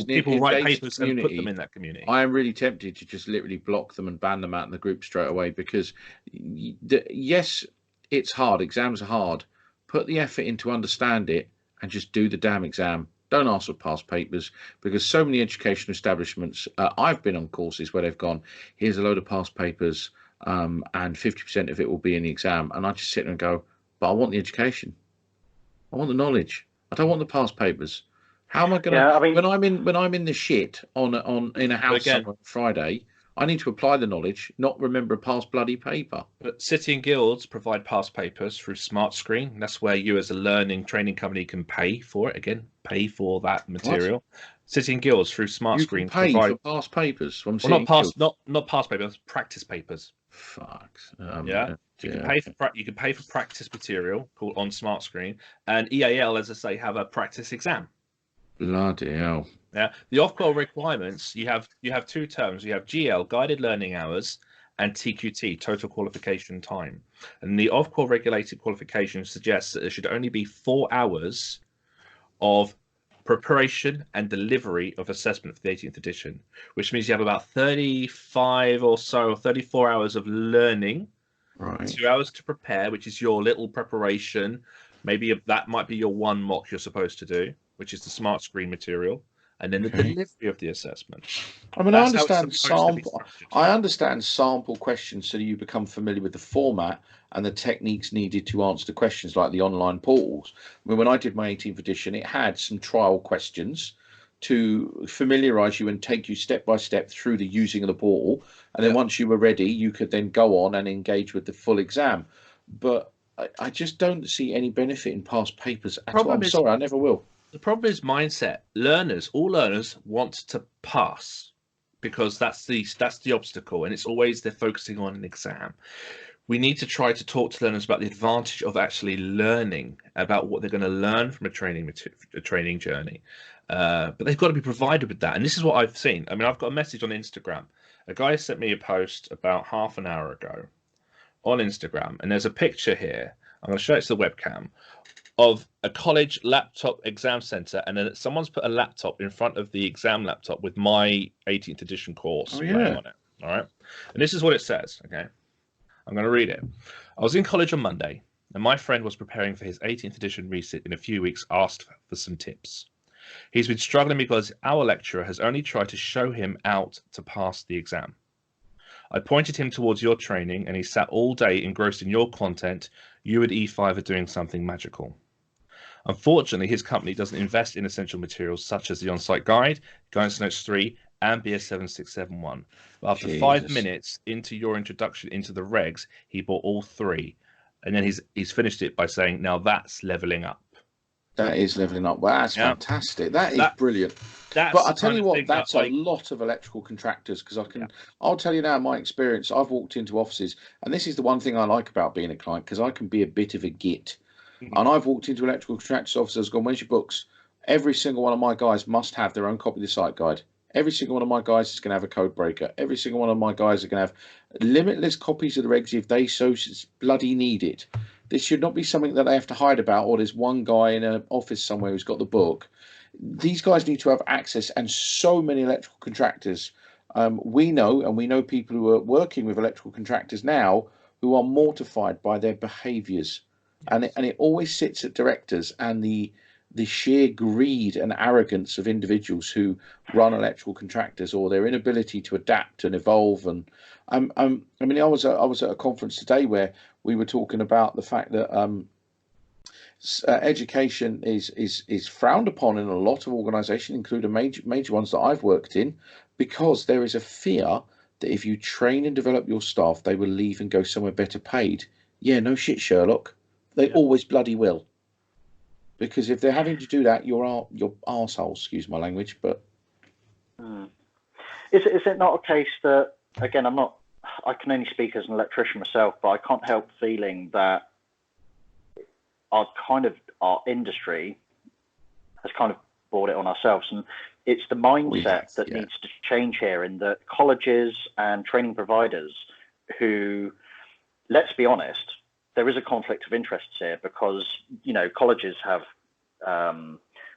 people write Dave's papers community, and put them in that community. I am really tempted to just literally block them and ban them out in the group straight away, because yes, it's hard. Exams are hard. Put the effort in to understand it and just do the damn exam. Don't ask for past papers, because so many educational establishments, I've been on courses where they've gone, here's a load of past papers, and 50% of it will be in the exam. And I just sit there and go, but I want the education. I want the knowledge. I don't want the past papers. How am I going to? When I'm in the shit in a house somewhere on Friday, I need to apply the knowledge, not remember a past bloody paper. But City and Guilds provide past papers through Smart Screen. That's where you, as a learning training company, can pay for it. Again, pay for that material. What? City and Guilds through Smart Screen you can pay for past papers. Well, not past papers, practice papers. Fuck. You can pay for practice material called on Smart Screen, and EAL, as I say, have a practice exam. Bloody hell. Yeah, the off-qual requirements, you have two terms. You have GL, guided learning hours, and TQT, total qualification time. And the off-qual regulated qualification suggests that there should only be 4 hours of preparation and delivery of assessment for the 18th edition, which means you have about 35 or so, 34 hours of learning, right. 2 hours to prepare, which is your little preparation. Maybe that might be your one mock you're supposed to do, which is the Smart Screen material, and then the delivery of the assessment. I mean, I understand sample questions so that you become familiar with the format and the techniques needed to answer the questions, like the online portals. I mean, when I did my 18th edition, it had some trial questions to familiarize you and take you step by step through the using of the portal. And then once you were ready, you could then go on and engage with the full exam. But I just don't see any benefit in past papers at all. I'm sorry, I never will. The problem is mindset. All learners want to pass, because that's the obstacle, and it's always they're focusing on an exam. We need to try to talk to learners about the advantage of actually learning about what they're going to learn from a training journey. But they've got to be provided with that. And this is what I've seen. I mean, I've got a message on Instagram. A guy sent me a post about half an hour ago on Instagram, and there's a picture here. I'm going to show it to the webcam of a college laptop exam center, and then someone's put a laptop in front of the exam laptop with my 18th edition course running on it. All right. And this is what it says. Okay. I'm going to read it. I was in college on Monday, and my friend was preparing for his 18th edition resit in a few weeks, asked for some tips. He's been struggling because our lecturer has only tried to show him out to pass the exam. I pointed him towards your training, and he sat all day engrossed in your content. You at E5 are doing something magical. Unfortunately, his company doesn't invest in essential materials such as the on-site guide, Guidance Notes 3, and BS 7671. But after 5 minutes into your introduction into the regs, he bought all 3. And then he's finished it by saying, now that's leveling up. That is leveling up. Well, that's fantastic. That is brilliant. But I tell you what, that's a lot of electrical contractors, because I'll tell you now, my experience, I've walked into offices, and this is the one thing I like about being a client, because I can be a bit of a git. And I've walked into electrical contractors' offices, gone, where's your books? Every single one of my guys must have their own copy of the site guide. Every single one of my guys is going to have a code breaker. Every single one of my guys are going to have limitless copies of the regs if they so bloody need it. This should not be something that they have to hide about, or there's one guy in an office somewhere who's got the book. These guys need to have access, and so many electrical contractors. We know people who are working with electrical contractors now who are mortified by their behaviours. And it always sits at directors and the sheer greed and arrogance of individuals who run electrical contractors, or their inability to adapt and evolve. And I was at a conference today where we were talking about the fact that education is frowned upon in a lot of organisations, including major ones that I've worked in, because there is a fear that if you train and develop your staff, they will leave and go somewhere better paid. Yeah, no shit, Sherlock. They always bloody will. Because if they're having to do that, you're arsehole, excuse my language. But is it not a case that, again, I can only speak as an electrician myself, but I can't help feeling that our industry has kind of brought it on ourselves, and it's the mindset that needs to change here, in that colleges and training providers who, let's be honest, there is a conflict of interests here, because colleges have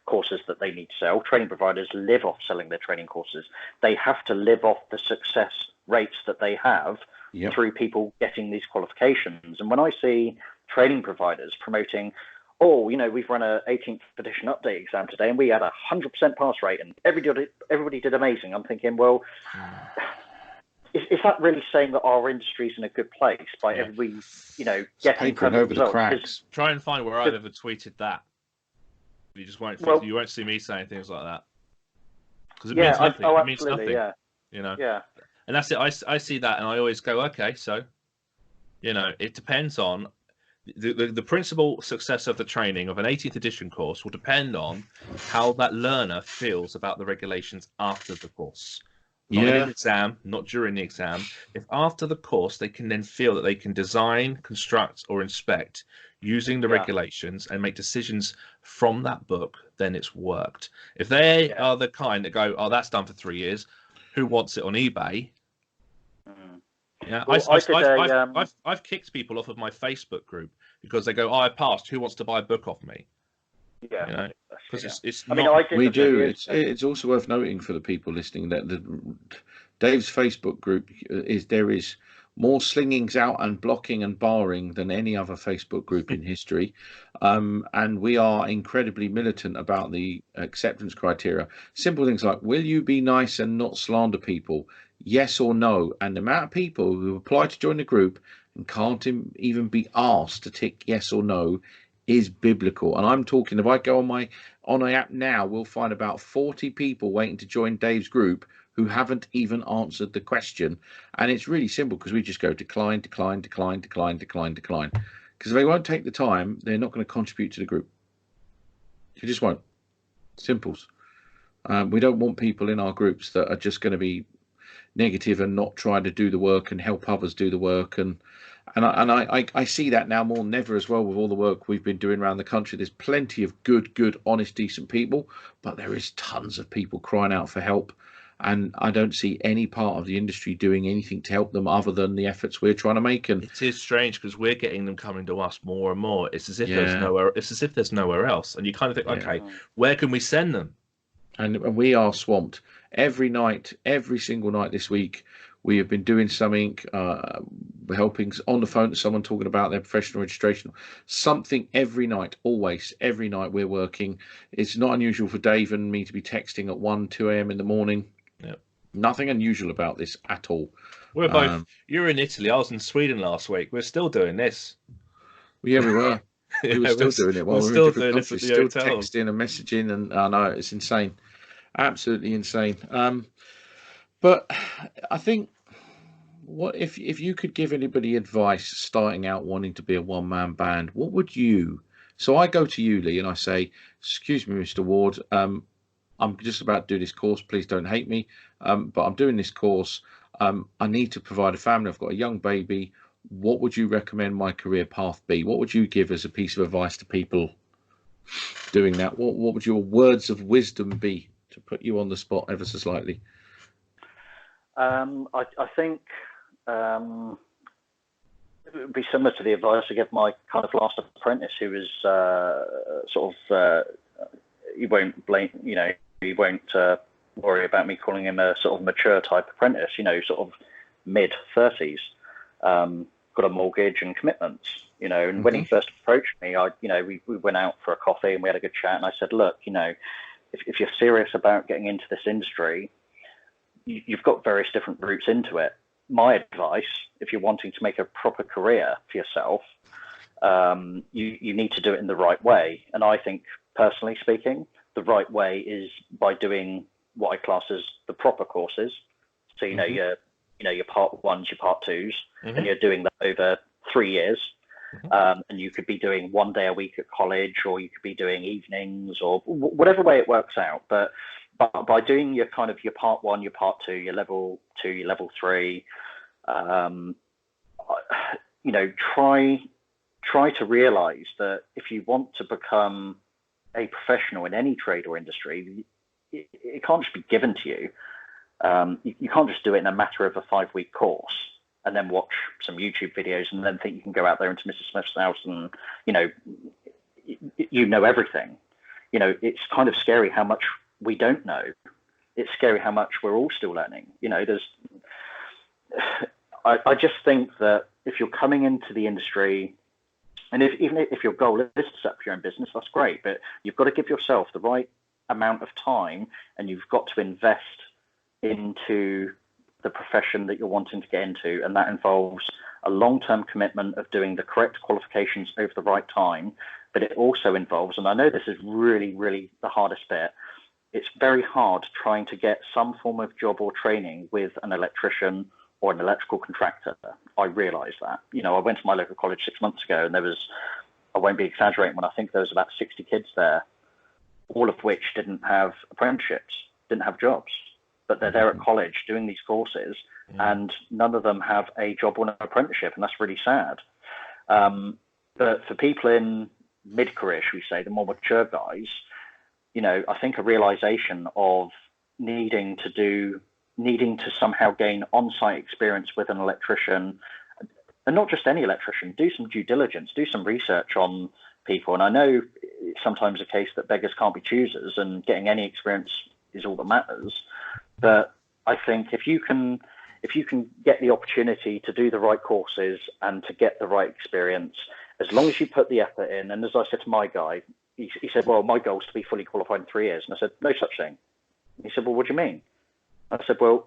courses that they need to sell. Training providers live off selling their training courses. They have to live off the success rates that they have through people getting these qualifications. And when I see training providers promoting, we've run a 18th edition update exam today and we had 100% pass rate and everybody did amazing, I'm thinking, well, is that really saying that our industry is in a good place by everybody, getting over the cracks? Try and find where I've ever tweeted that. You just won't. You won't see me saying things like that, because it means nothing. It means nothing. Yeah. And that's it. I see that, and I always go, okay, so, it depends on the principal success of the training of an 18th edition course will depend on how that learner feels about the regulations after the course. Not in the exam, not during the exam. If after the course they can then feel that they can design, construct, or inspect using the regulations and make decisions from that book, then it's worked. If they are the kind that go, that's done for 3 years, who wants it on eBay? Yeah, well, I've kicked people off of my Facebook group because they go, I passed. Who wants to buy a book off me? Yeah, because it's we do. It's also worth noting for the people listening that Dave's Facebook group there is more slingings out and blocking and barring than any other Facebook group in history, and we are incredibly militant about the acceptance criteria. Simple things like, will you be nice and not slander people? Yes or no. And the amount of people who apply to join the group and can't even be asked to tick yes or no is biblical. And I'm talking, if I go on my app now, we'll find about 40 people waiting to join Dave's group who haven't even answered the question. And it's really simple, because we just go decline, decline, decline, decline, decline, decline. Because if they won't take the time, they're not going to contribute to the group. You just won't. Simples. We don't want people in our groups that are just going to be negative and not try to do the work and help others do the work. And I see that now more than ever as well, with all the work we've been doing around the country. There's plenty of good, honest, decent people, but there is tons of people crying out for help. and I don't see any part of the industry doing anything to help them other than the efforts we're trying to make. And it is strange because we're getting them coming to us more and more. It's as if there's yeah, nowhere. It's as if there's nowhere else, and you kind of think, Yeah. okay, where can we send them? and we are swamped every night, every single night this week. We have been doing something, helping on the phone to someone talking about their professional registration, something every night, always, every night we're working. It's not unusual for Dave and me to be texting at 1, 2 a.m. in the morning. Yep. Nothing unusual about this at all. We're both. You're in Italy. I was in Sweden last week. We're still doing this. Yeah, we were. Yeah, We were still doing it while we were in still different doing this at countries, the still hotels. texting and messaging, and I know it's insane, absolutely insane. But I think, what if you could give anybody advice starting out wanting to be a one-man band, what would you? So I go to you, Lee, and I say, "Excuse me, Mr. Ward, I'm just about to do this course. Please don't hate me, but I'm doing this course. I need to provide a family. I've got a young baby. What would you recommend my career path be? What would you give as a piece of advice to people doing that? What would your words of wisdom be, to put you on the spot ever so slightly?" I think it would be similar to the advice I gave my kind of last apprentice, who was he won't blame, he won't worry about me calling him a sort of mature type apprentice, sort of mid-30s, got a mortgage and commitments, and when he first approached me, we went out for a coffee and we had a good chat, and I said, look, if you're serious about getting into this industry, you've got various different routes into it. My advice, if you're wanting to make a proper career for yourself, you need to do it in the right way. And I think, personally speaking, the right way is by doing what I class as the proper courses. So your part ones, your part twos, and you're doing that over 3 years. And you could be doing 1 day a week at college, or you could be doing evenings, or whatever way it works out. But by doing your kind of your part one, your part two, your level 2, your level 3, try to realize that if you want to become a professional in any trade or industry, it can't just be given to you. You can't just do it in a matter of a 5-week course and then watch some YouTube videos and then think you can go out there into Mrs. Smith's house and, you know everything. It's kind of scary how much we don't know. It's scary how much we're all still learning. I just think that if you're coming into the industry, and even if your goal is to set up your own business, that's great, but you've got to give yourself the right amount of time, and you've got to invest into the profession that you're wanting to get into, and that involves a long-term commitment of doing the correct qualifications over the right time. But it also involves, and I know this is really, really the hardest bit, it's very hard trying to get some form of job or training with an electrician or an electrical contractor. I realise that. I went to my local college 6 months ago, and there was, I won't be exaggerating when I think there was about 60 kids there, all of which didn't have apprenticeships, didn't have jobs. But they're there at college doing these courses, and none of them have a job or an apprenticeship, and that's really sad. But for people in mid-career, should we say, the more mature guys, I think a realization of needing to somehow gain on-site experience with an electrician, and not just any electrician, do some due diligence, do some research on people. And I know it's sometimes a case that beggars can't be choosers, and getting any experience is all that matters. But I think if you can get the opportunity to do the right courses and to get the right experience, as long as you put the effort in, and as I said to my guy, he said, well, my goal is to be fully qualified in 3 years. And I said, no such thing. And he said, well, what do you mean? I said, well,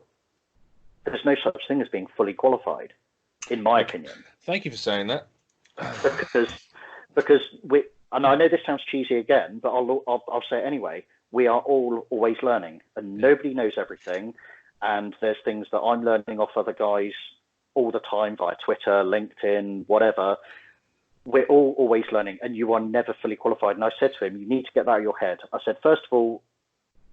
there's no such thing as being fully qualified, in my opinion. Thank you for saying that. Because and I know this sounds cheesy again, but I'll say it anyway. We are all always learning, and nobody knows everything. And there's things that I'm learning off other guys all the time via Twitter, LinkedIn, whatever. We're all always learning, and you are never fully qualified. And I said to him, you need to get that out of your head. I said, first of all,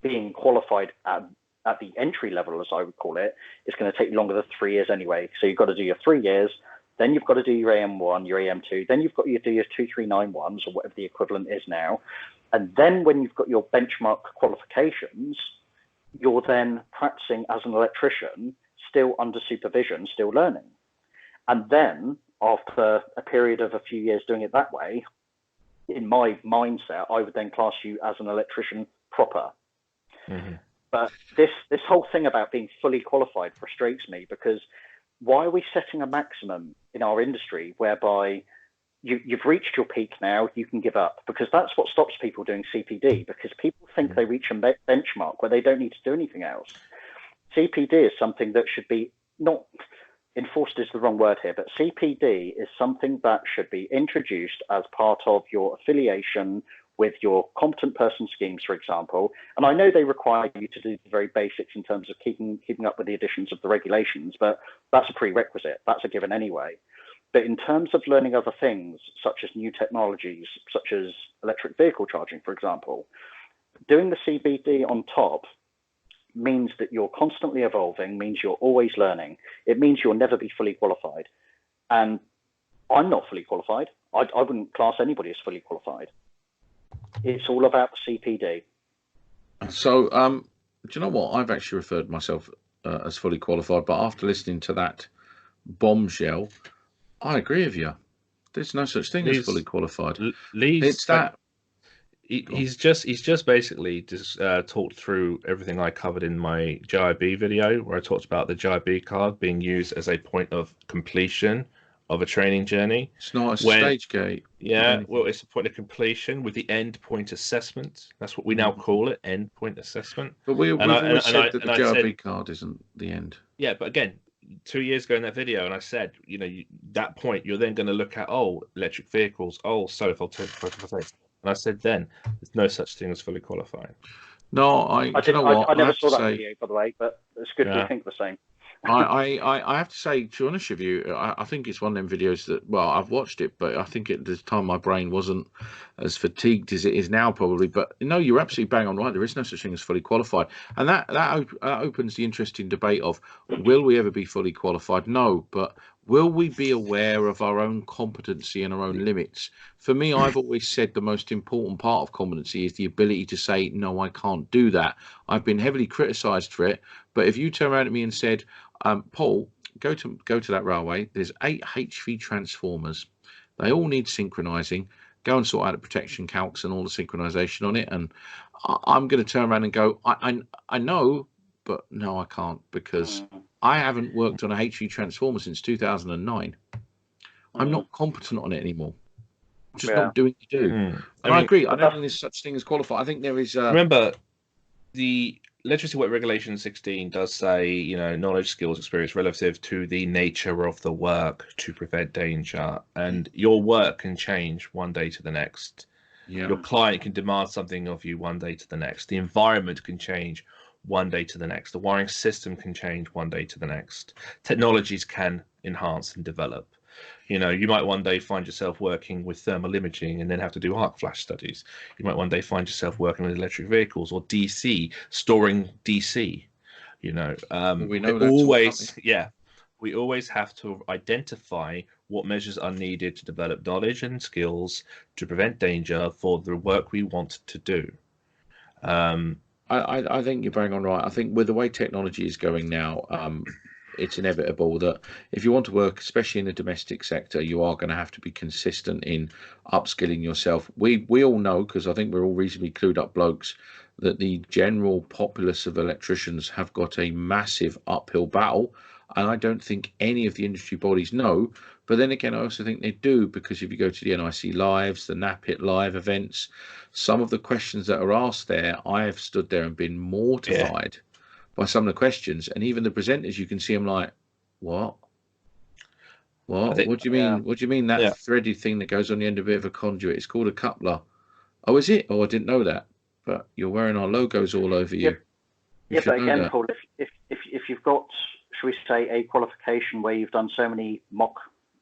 being qualified at the entry level, as I would call it, is going to take you longer than 3 years anyway. So you've got to do your 3 years, then you've got to do your AM1, your AM2, then you've got to do your 2391s, or whatever the equivalent is now. And then when you've got your benchmark qualifications, you're then practicing as an electrician, still under supervision, still learning. And then after a period of a few years doing it that way, in my mindset, I would then class you as an electrician proper. Mm-hmm. But this whole thing about being fully qualified frustrates me, because why are we setting a maximum in our industry whereby you've reached your peak now, you can give up? Because that's what stops people doing CPD, because people think they reach a benchmark where they don't need to do anything else. CPD is something that should be, not enforced is the wrong word here, but CPD is something that should be introduced as part of your affiliation with your competent person schemes, for example. And I know they require you to do the very basics in terms of keeping up with the additions of the regulations, but that's a prerequisite. That's a given anyway. But in terms of learning other things, such as new technologies, such as electric vehicle charging, for example, doing the CPD on top means that you're constantly evolving, means you're always learning. It means you'll never be fully qualified. And I'm not fully qualified. I wouldn't class anybody as fully qualified. It's all about the CPD. So, do you know what? I've actually referred myself as fully qualified, but after listening to that bombshell, I agree with you. There's no such thing as fully qualified. It's that. He's just basically just talked through everything I covered in my GIB video, where I talked about the GIB card being used as a point of completion of a training journey. It's not a stage gate. Yeah, well, it's a point of completion with the end point assessment. That's what we now call it, end point assessment. But we've always said that the GIB card isn't the end. Yeah, but again, 2 years ago in that video, and I said, that point, you're then going to look at, electric vehicles, solar photovoltaics. And I said then, there's no such thing as fully qualified. No, I never saw that video, by the way, but it's good to think the same. I have to say, to be honest with you, I think it's one of them videos that, well, I've watched it, but I think at the time my brain wasn't as fatigued as it is now, probably. But no, you're absolutely bang on right. There is no such thing as fully qualified. And that opens the interesting debate of, will we ever be fully qualified? No, but will we be aware of our own competency and our own limits? For me, I've always said the most important part of competency is the ability to say, no, I can't do that. I've been heavily criticised for it. But if you turn around at me and said, Paul, go to that railway, there's 8 HV transformers. They all need synchronizing. Go and sort out the protection calcs and all the synchronization on it. And I'm going to turn around and go, I know, but no, I can't, because I haven't worked on a HV transformer since 2009. I'm not competent on it anymore. I'm just not doing the do. And I agree. I don't think there's such thing as qualified. I think there is. Remember, the Electricity Work Regulation 16 does say, knowledge, skills, experience relative to the nature of the work to prevent danger. And your work can change one day to the next. Yeah. Your client can demand something of you one day to the next. The environment can change one day to the next. The wiring system can change one day to the next. Technologies can enhance and develop. You might one day find yourself working with thermal imaging and then have to do arc flash studies. You might one day find yourself working with electric vehicles or DC, storing DC. We know we always have to identify what measures are needed to develop knowledge and skills to prevent danger for the work we want to do. I think you're bang on right. I think with the way technology is going now, it's inevitable that if you want to work, especially in the domestic sector, you are going to have to be consistent in upskilling yourself. We all know, because I think we're all reasonably clued up blokes, that the general populace of electricians have got a massive uphill battle. And I don't think any of the industry bodies know. But then again, I also think they do, because if you go to the NIC Lives, the NAPIT Live events, some of the questions that are asked there, I have stood there and been mortified by some of the questions. And even the presenters, you can see them like, what? What do you mean? What do you mean that threaded thing that goes on the end of a bit of a conduit? It's called a coupler. Oh, is it? Oh, I didn't know that. But you're wearing our logos all over you. Yeah, but again, Paul, if you've got, shall we say, a qualification where you've done so many mock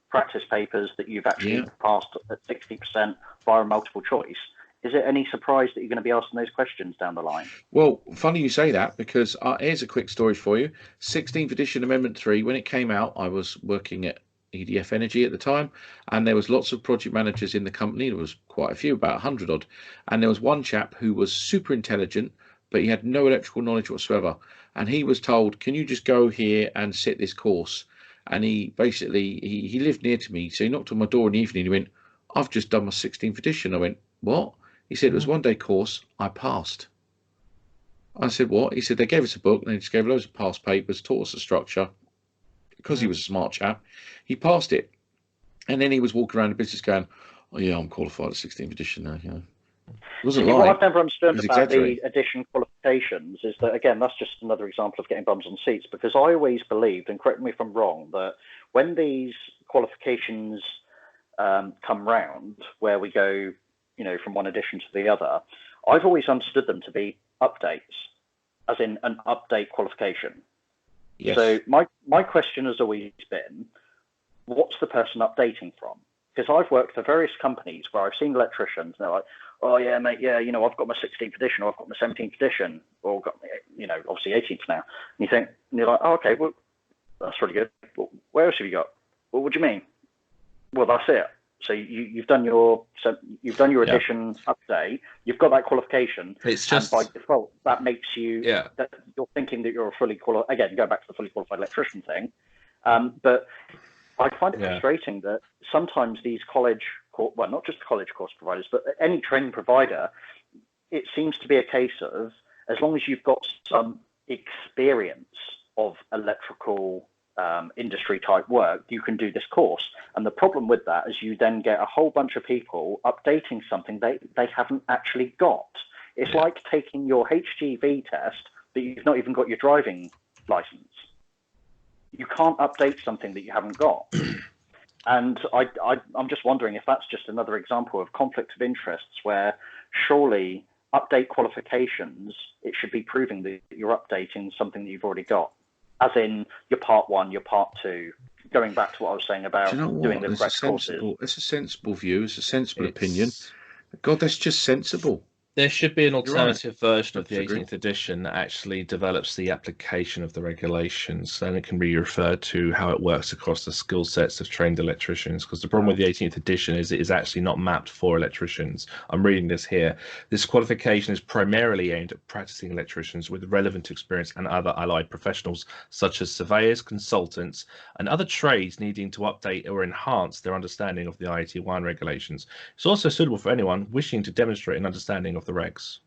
practice papers that you've actually passed at 60% via multiple choice, is it any surprise that you're going to be asking those questions down the line? Well, funny you say that, because here's a quick story for you. 16th edition Amendment 3, when it came out, I was working at EDF Energy at the time, and there was lots of project managers in the company. There was quite a few, about 100 odd. And there was one chap who was super intelligent, but he had no electrical knowledge whatsoever. And he was told, can you just go here and sit this course? And he basically, he lived near to me. So he knocked on my door in the evening. He went, I've just done my 16th edition. I went, what? He said, it was 1 day course. I passed. I said, what? He said, they gave us a book and they just gave loads of past papers, taught us the structure. Because he was a smart chap, he passed it. And then he was walking around the business going, oh yeah, I'm qualified at 16th edition now. You know, it wasn't See, like, what I've never understood was about the exaggerating. edition qualifications is that, again, that's just another example of getting bums on seats, because I always believed, and correct me if I'm wrong, that when these qualifications come round, where we go, you know, from one edition to the other, I've always understood them to be updates, as in an update qualification. Yes. So my question has always been, what's the person updating from? Because I've worked for various companies where I've seen electricians, and they're like, oh yeah, mate, yeah, you know, I've got my 16th edition, or I've got my 17th edition, or got, you know, obviously 18th now. And you're like, oh, okay, well, that's really good. Well, where else have you got? Well, what do you mean? Well, that's it. So you've done your edition update. You've got that qualification. It's just, and by default, that makes you. Yeah. That you're thinking that you're a fully qualified. Again, go back to the fully qualified electrician thing. But I find it frustrating that sometimes these well, not just college course providers, but any training provider, it seems to be a case of, as long as you've got some experience of electrical industry type work, you can do this course. And the problem with that is you then get a whole bunch of people updating something they haven't actually got. It's like taking your HGV test, but you've not even got your driving license. You can't update something that you haven't got. And I'm just wondering if that's just another example of conflict of interests, where surely update qualifications, it should be proving that you're updating something that you've already got. As in your part 1, your part 2, going back to what I was saying about doing the correct courses. It's a sensible view. It's a sensible opinion. God, that's just sensible. There should be an alternative version of the Disagree. 18th edition that actually develops the application of the regulations, and it can be referred to how it works across the skill sets of trained electricians. Because the problem with the 18th edition is it is actually not mapped for electricians. I'm reading this here. This qualification is primarily aimed at practicing electricians with relevant experience and other allied professionals, such as surveyors, consultants, and other trades needing to update or enhance their understanding of the IAT1 regulations. It's also suitable for anyone wishing to demonstrate an understanding of the regs.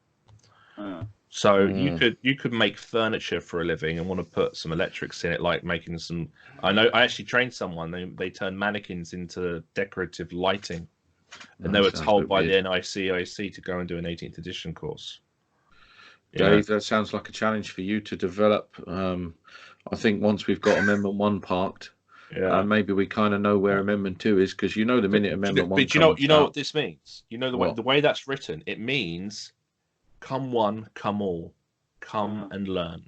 So you could make furniture for a living and want to put some electrics in it, like making some. I actually trained someone. They turned mannequins into decorative lighting, and they were told by the NICIC to go and do an 18th edition course. Dave, that sounds like a challenge for you to develop. I think once we've got Amendment 1 parked, maybe we kind of know where Amendment 2 is, because the minute Amendment 1 comes out. But you know what this means? You know the way that's written, it means come one, come all, come and learn.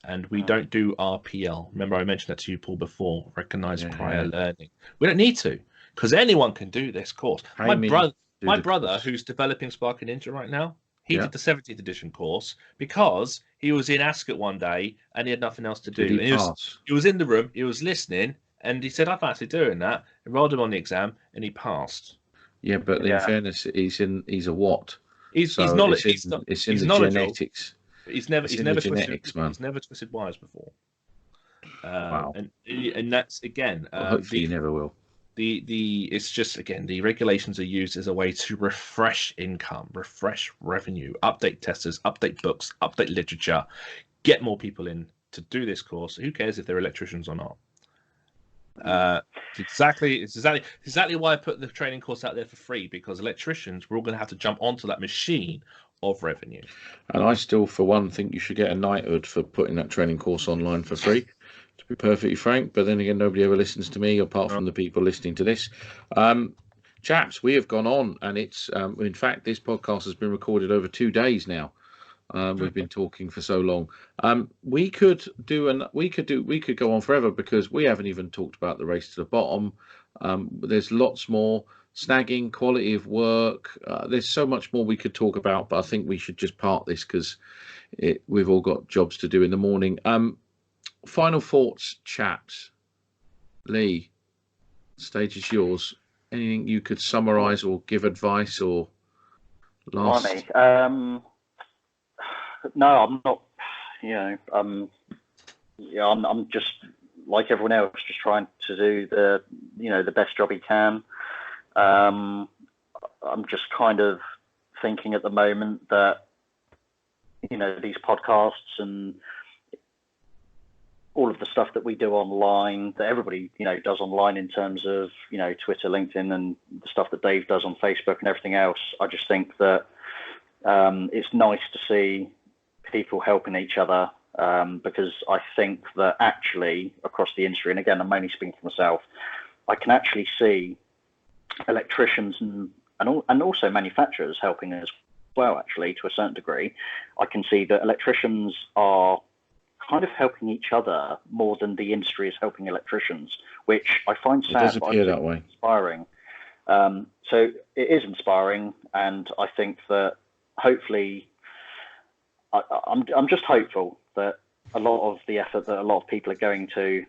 And we don't do RPL. Remember, I mentioned that to you, Paul, before. Recognize prior learning. We don't need to, because anyone can do this course. My brother, who's developing Spark and Ninja right now, he did the 17th edition course because he was in Ascot one day and he had nothing else to do. He was in the room, he was listening, and he said, I fancy doing that. Enrolled him on the exam, and he passed. Yeah, but in fairness, he's a what? He's knowledge. It's in the genetics. He's never genetics, man. He's never twisted wires before. Wow. And that's again. Hopefully, you never will. It's just, again, the regulations are used as a way to refresh income, refresh revenue, update testers, update books, update literature, get more people in to do this course. Who cares if they're electricians or not? It's exactly why I put the training course out there for free, because electricians, we're all going to have to jump onto that machine of revenue. And I still, for one, think you should get a knighthood for putting that training course online for free, to be perfectly frank. But then again, nobody ever listens to me apart from the people listening to this. Chaps, we have gone on, and it's in fact, this podcast has been recorded over 2 days now. We've been talking for so long. We could go on forever, because we haven't even talked about the race to the bottom. There's lots more snagging, quality of work. There's so much more we could talk about, but I think we should just part this, because we've all got jobs to do in the morning. Final thoughts, chaps. Lee, stage is yours. Anything you could summarise or give advice or last? No, I'm not. You know, I'm just like everyone else, just trying to do the best job he can. I'm just kind of thinking at the moment that these podcasts and all of the stuff that we do online, that everybody does online in terms of Twitter, LinkedIn, and the stuff that Dave does on Facebook and everything else. I just think that it's nice to see people helping each other, because I think that actually across the industry, and again, I'm only speaking for myself, I can actually see electricians and also manufacturers helping as well, actually, to a certain degree. I can see that electricians are kind of helping each other more than the industry is helping electricians, which I find sad. It does appear that way. Inspiring. So it is inspiring, and I think that hopefully, I'm just hopeful that a lot of the effort that a lot of people are going to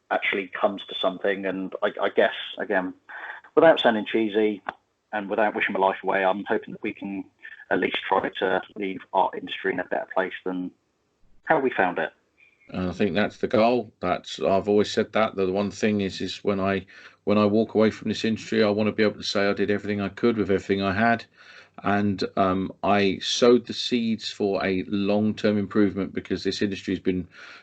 actually comes to something. And I guess, again, without sounding cheesy and without wishing my life away, I'm hoping that we can at least try to leave our industry in a better place than how we found it. I think that's the goal. I've always said that. The one thing is when I walk away from this industry, I want to be able to say I did everything I could with everything I had, and I sowed the seeds for a long-term improvement, because this industry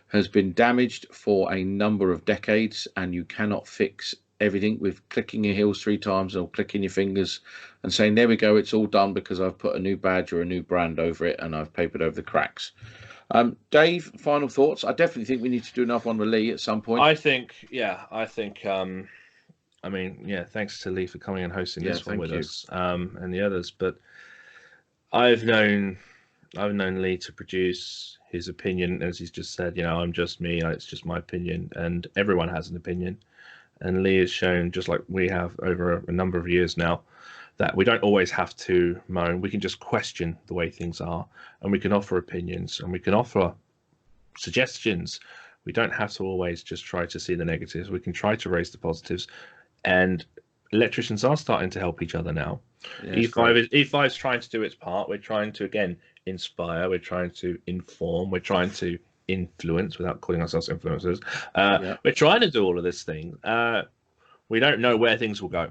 has been damaged for a number of decades, and you cannot fix everything with clicking your heels 3 times or clicking your fingers and saying, there we go, it's all done because I've put a new badge or a new brand over it and I've papered over the cracks. Dave, final thoughts? I definitely think we need to do another one with Lee at some point. I think, thanks to Lee for coming and hosting this one with us, and the others. But I've known Lee to produce his opinion, as he's just said. I'm just me. It's just my opinion, and everyone has an opinion. And Lee has shown, just like we have over a number of years now, that we don't always have to moan. We can just question the way things are, and we can offer opinions, and we can offer suggestions. We don't have to always just try to see the negatives. We can try to raise the positives, and electricians are starting to help each other now. E5's trying to do its part. We're trying to, again, inspire. We're trying to inform. We're trying to influence, without calling ourselves influencers. We're trying to do all of this thing. We don't know where things will go.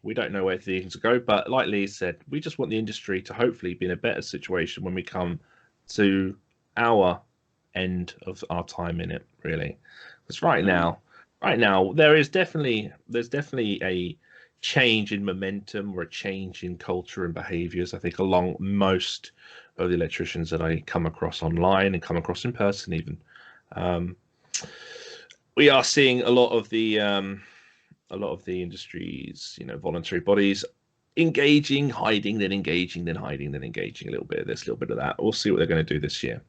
But like Lee said, we just want the industry to hopefully be in a better situation when we come to our end of our time in it, really. Because right now there's definitely a change in momentum, or a change in culture and behaviors, I think, along most of the electricians that I come across online and come across in person even. We are seeing a lot of the industry's voluntary bodies engaging, hiding, then engaging, then hiding, then engaging, a little bit of this, a little bit of that. We'll see what they're going to do this year.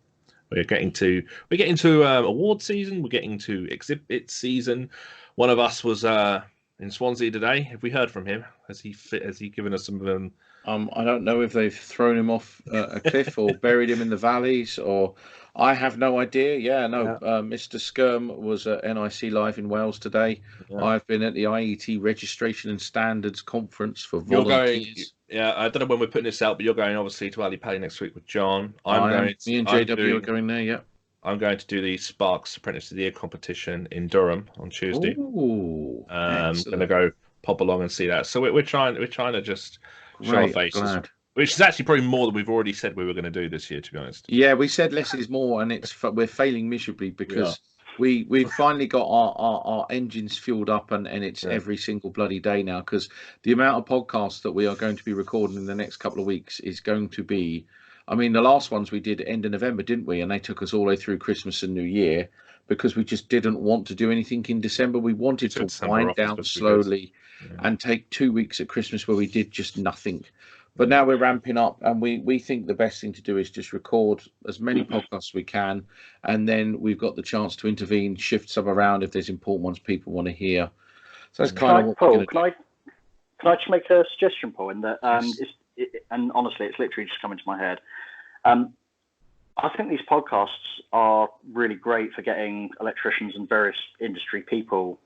We're getting to award season. We're getting to exhibit season. One of us was in Swansea today. Have we heard from him? Has he given us some of them? I don't know if they've thrown him off a cliff or buried him in the valleys, or I have no idea. Mr. Skirm was at NIC Live in Wales today. I've been at the IET Registration and Standards Conference for volunteers. I don't know when we're putting this out, but you're going obviously to Ali Pally next week with John. Me and JW are going there. Yeah. I'm going to do the Sparks Apprentice of the Year competition in Durham on Tuesday. Ooh, I'm going to go pop along and see that. So we're trying to just show our faces, which is actually probably more than we've already said we were going to do this year, to be honest. Yeah, we said less is more, and we're failing miserably because we've finally got our engines fueled up, and it's every single bloody day now, because the amount of podcasts that we are going to be recording in the next couple of weeks is going to be, I mean, the last ones we did end of November, didn't we? And they took us all the way through Christmas and New Year, because we just didn't want to do anything in December. We wanted to wind down slowly and take 2 weeks at Christmas where we did just nothing. But now we're ramping up, and we think the best thing to do is just record as many podcasts as we can, and then we've got the chance to intervene, shift some around if there's important ones people want to hear. So that's kind of what Paul, can I just make a suggestion, Paul? In that, and honestly, it's literally just coming to my head. I think these podcasts are really great for getting electricians and various industry people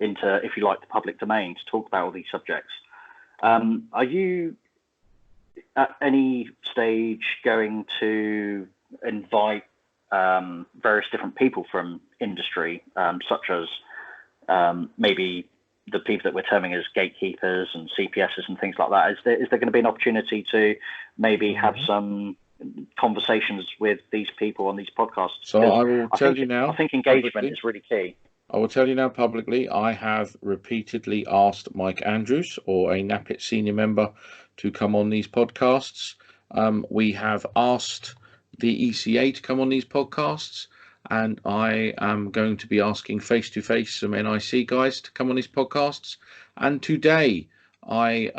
into, if you like, the public domain to talk about all these subjects. Are you at any stage going to invite various different people from industry, such as maybe the people that we're terming as gatekeepers and CPSs and things like that? Is there going to be an opportunity to maybe have some conversations with these people on these podcasts? So I will tell you now. I think engagement is really key. I will tell you now publicly, I have repeatedly asked Mike Andrews or a NAPIT senior member to come on these podcasts. We have asked the ECA to come on these podcasts, and I am going to be asking face-to-face some NIC guys to come on these podcasts. And today I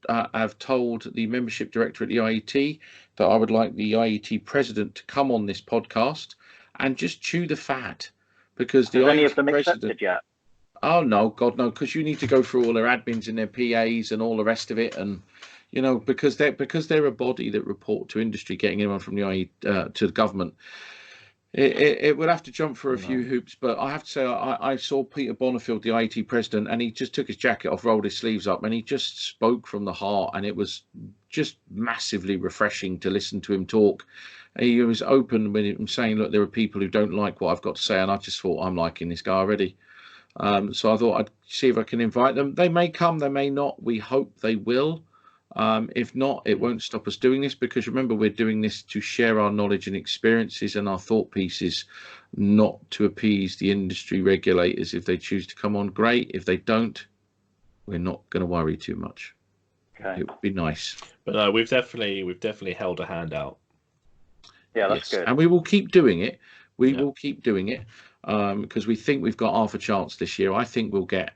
have told the membership director at the IET that I would like the IET president to come on this podcast and just chew the fat. Because the any IET of them accepted yet? Oh no, God no! Because you need to go through all their admins and their PAs and all the rest of it, and you know, because they're a body that report to industry, getting anyone from the IET to the government. It would have to jump for a few hoops, but I have to say I saw Peter Bonifield, the IET president, and he just took his jacket off, rolled his sleeves up, and he just spoke from the heart, and it was just massively refreshing to listen to him talk. He was open with him saying, look, there are people who don't like what I've got to say, and I just thought, I'm liking this guy already. So I thought I'd see if I can invite them. They may come, they may not. We hope they will. If not, it won't stop us doing this, because remember, we're doing this to share our knowledge and experiences and our thought pieces, not to appease the industry regulators. If they choose to come on, great. If they don't, we're not going to worry too much. Okay. It would be nice. But we've definitely held a hand out. Yeah, that's good. And we will keep doing it. We will keep doing it because we think we've got half a chance this year. I think we'll get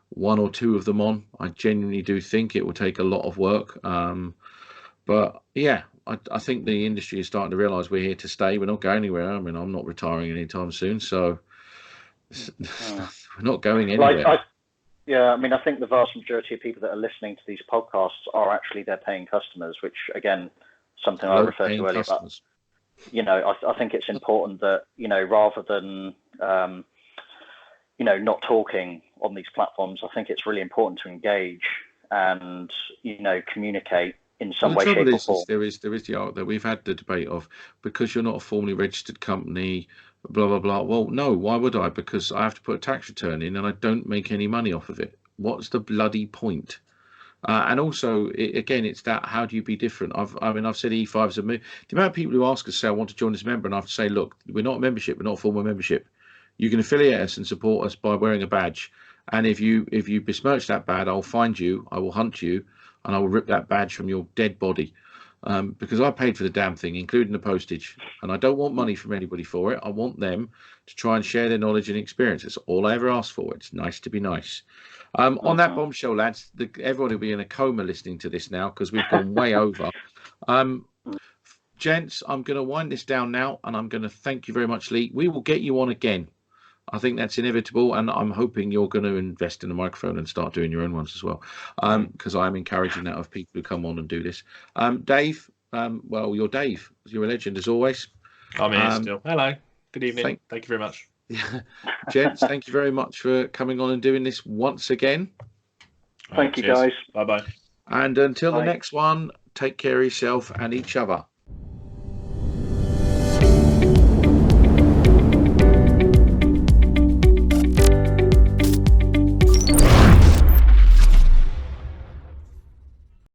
one or two of them on. I genuinely do think it will take a lot of work. But yeah, I think the industry is starting to realise we're here to stay. We're not going anywhere. I mean, I'm not retiring anytime soon, so we're not going anywhere. I mean, I think the vast majority of people that are listening to these podcasts are actually their paying customers, which again, something I referred to earlier about. You know, I think it's important that, you know, rather than you know, not talking on these platforms, I think it's really important to engage and, you know, communicate in some way, shape, or form. There is the art that we've had the debate of, because you're not a formally registered company, blah blah blah. Well, no, why would I? Because I have to put a tax return in and I don't make any money off of it. What's the bloody point? And also, again, it's that, how do you be different? I've said E5's the amount of people who ask us, say, I want to join as a member, and I have to say, look, we're not a membership, we're not a formal membership. You can affiliate us and support us by wearing a badge. And if you besmirch that badge, I'll find you, I will hunt you, and I will rip that badge from your dead body. Because I paid for the damn thing, including the postage, and I don't want money from anybody for it. I want them to try and share their knowledge and experience. That's all I ever ask for. It's nice to be nice. On that bombshell, lads, everybody will be in a coma listening to this now, because we've gone way over. Gents, I'm going to wind this down now, and I'm going to thank you very much, Lee. We will get you on again. I think that's inevitable, and I'm hoping you're going to invest in a microphone and start doing your own ones as well, because I'm encouraging that of people who come on and do this. Dave, well, you're Dave. You're a legend as always. I'm here still. Hello. Good evening. Thank you very much. Gents, thank you very much for coming on and doing this once again. Thank you, guys. Bye-bye. And until the next one, take care of yourself and each other.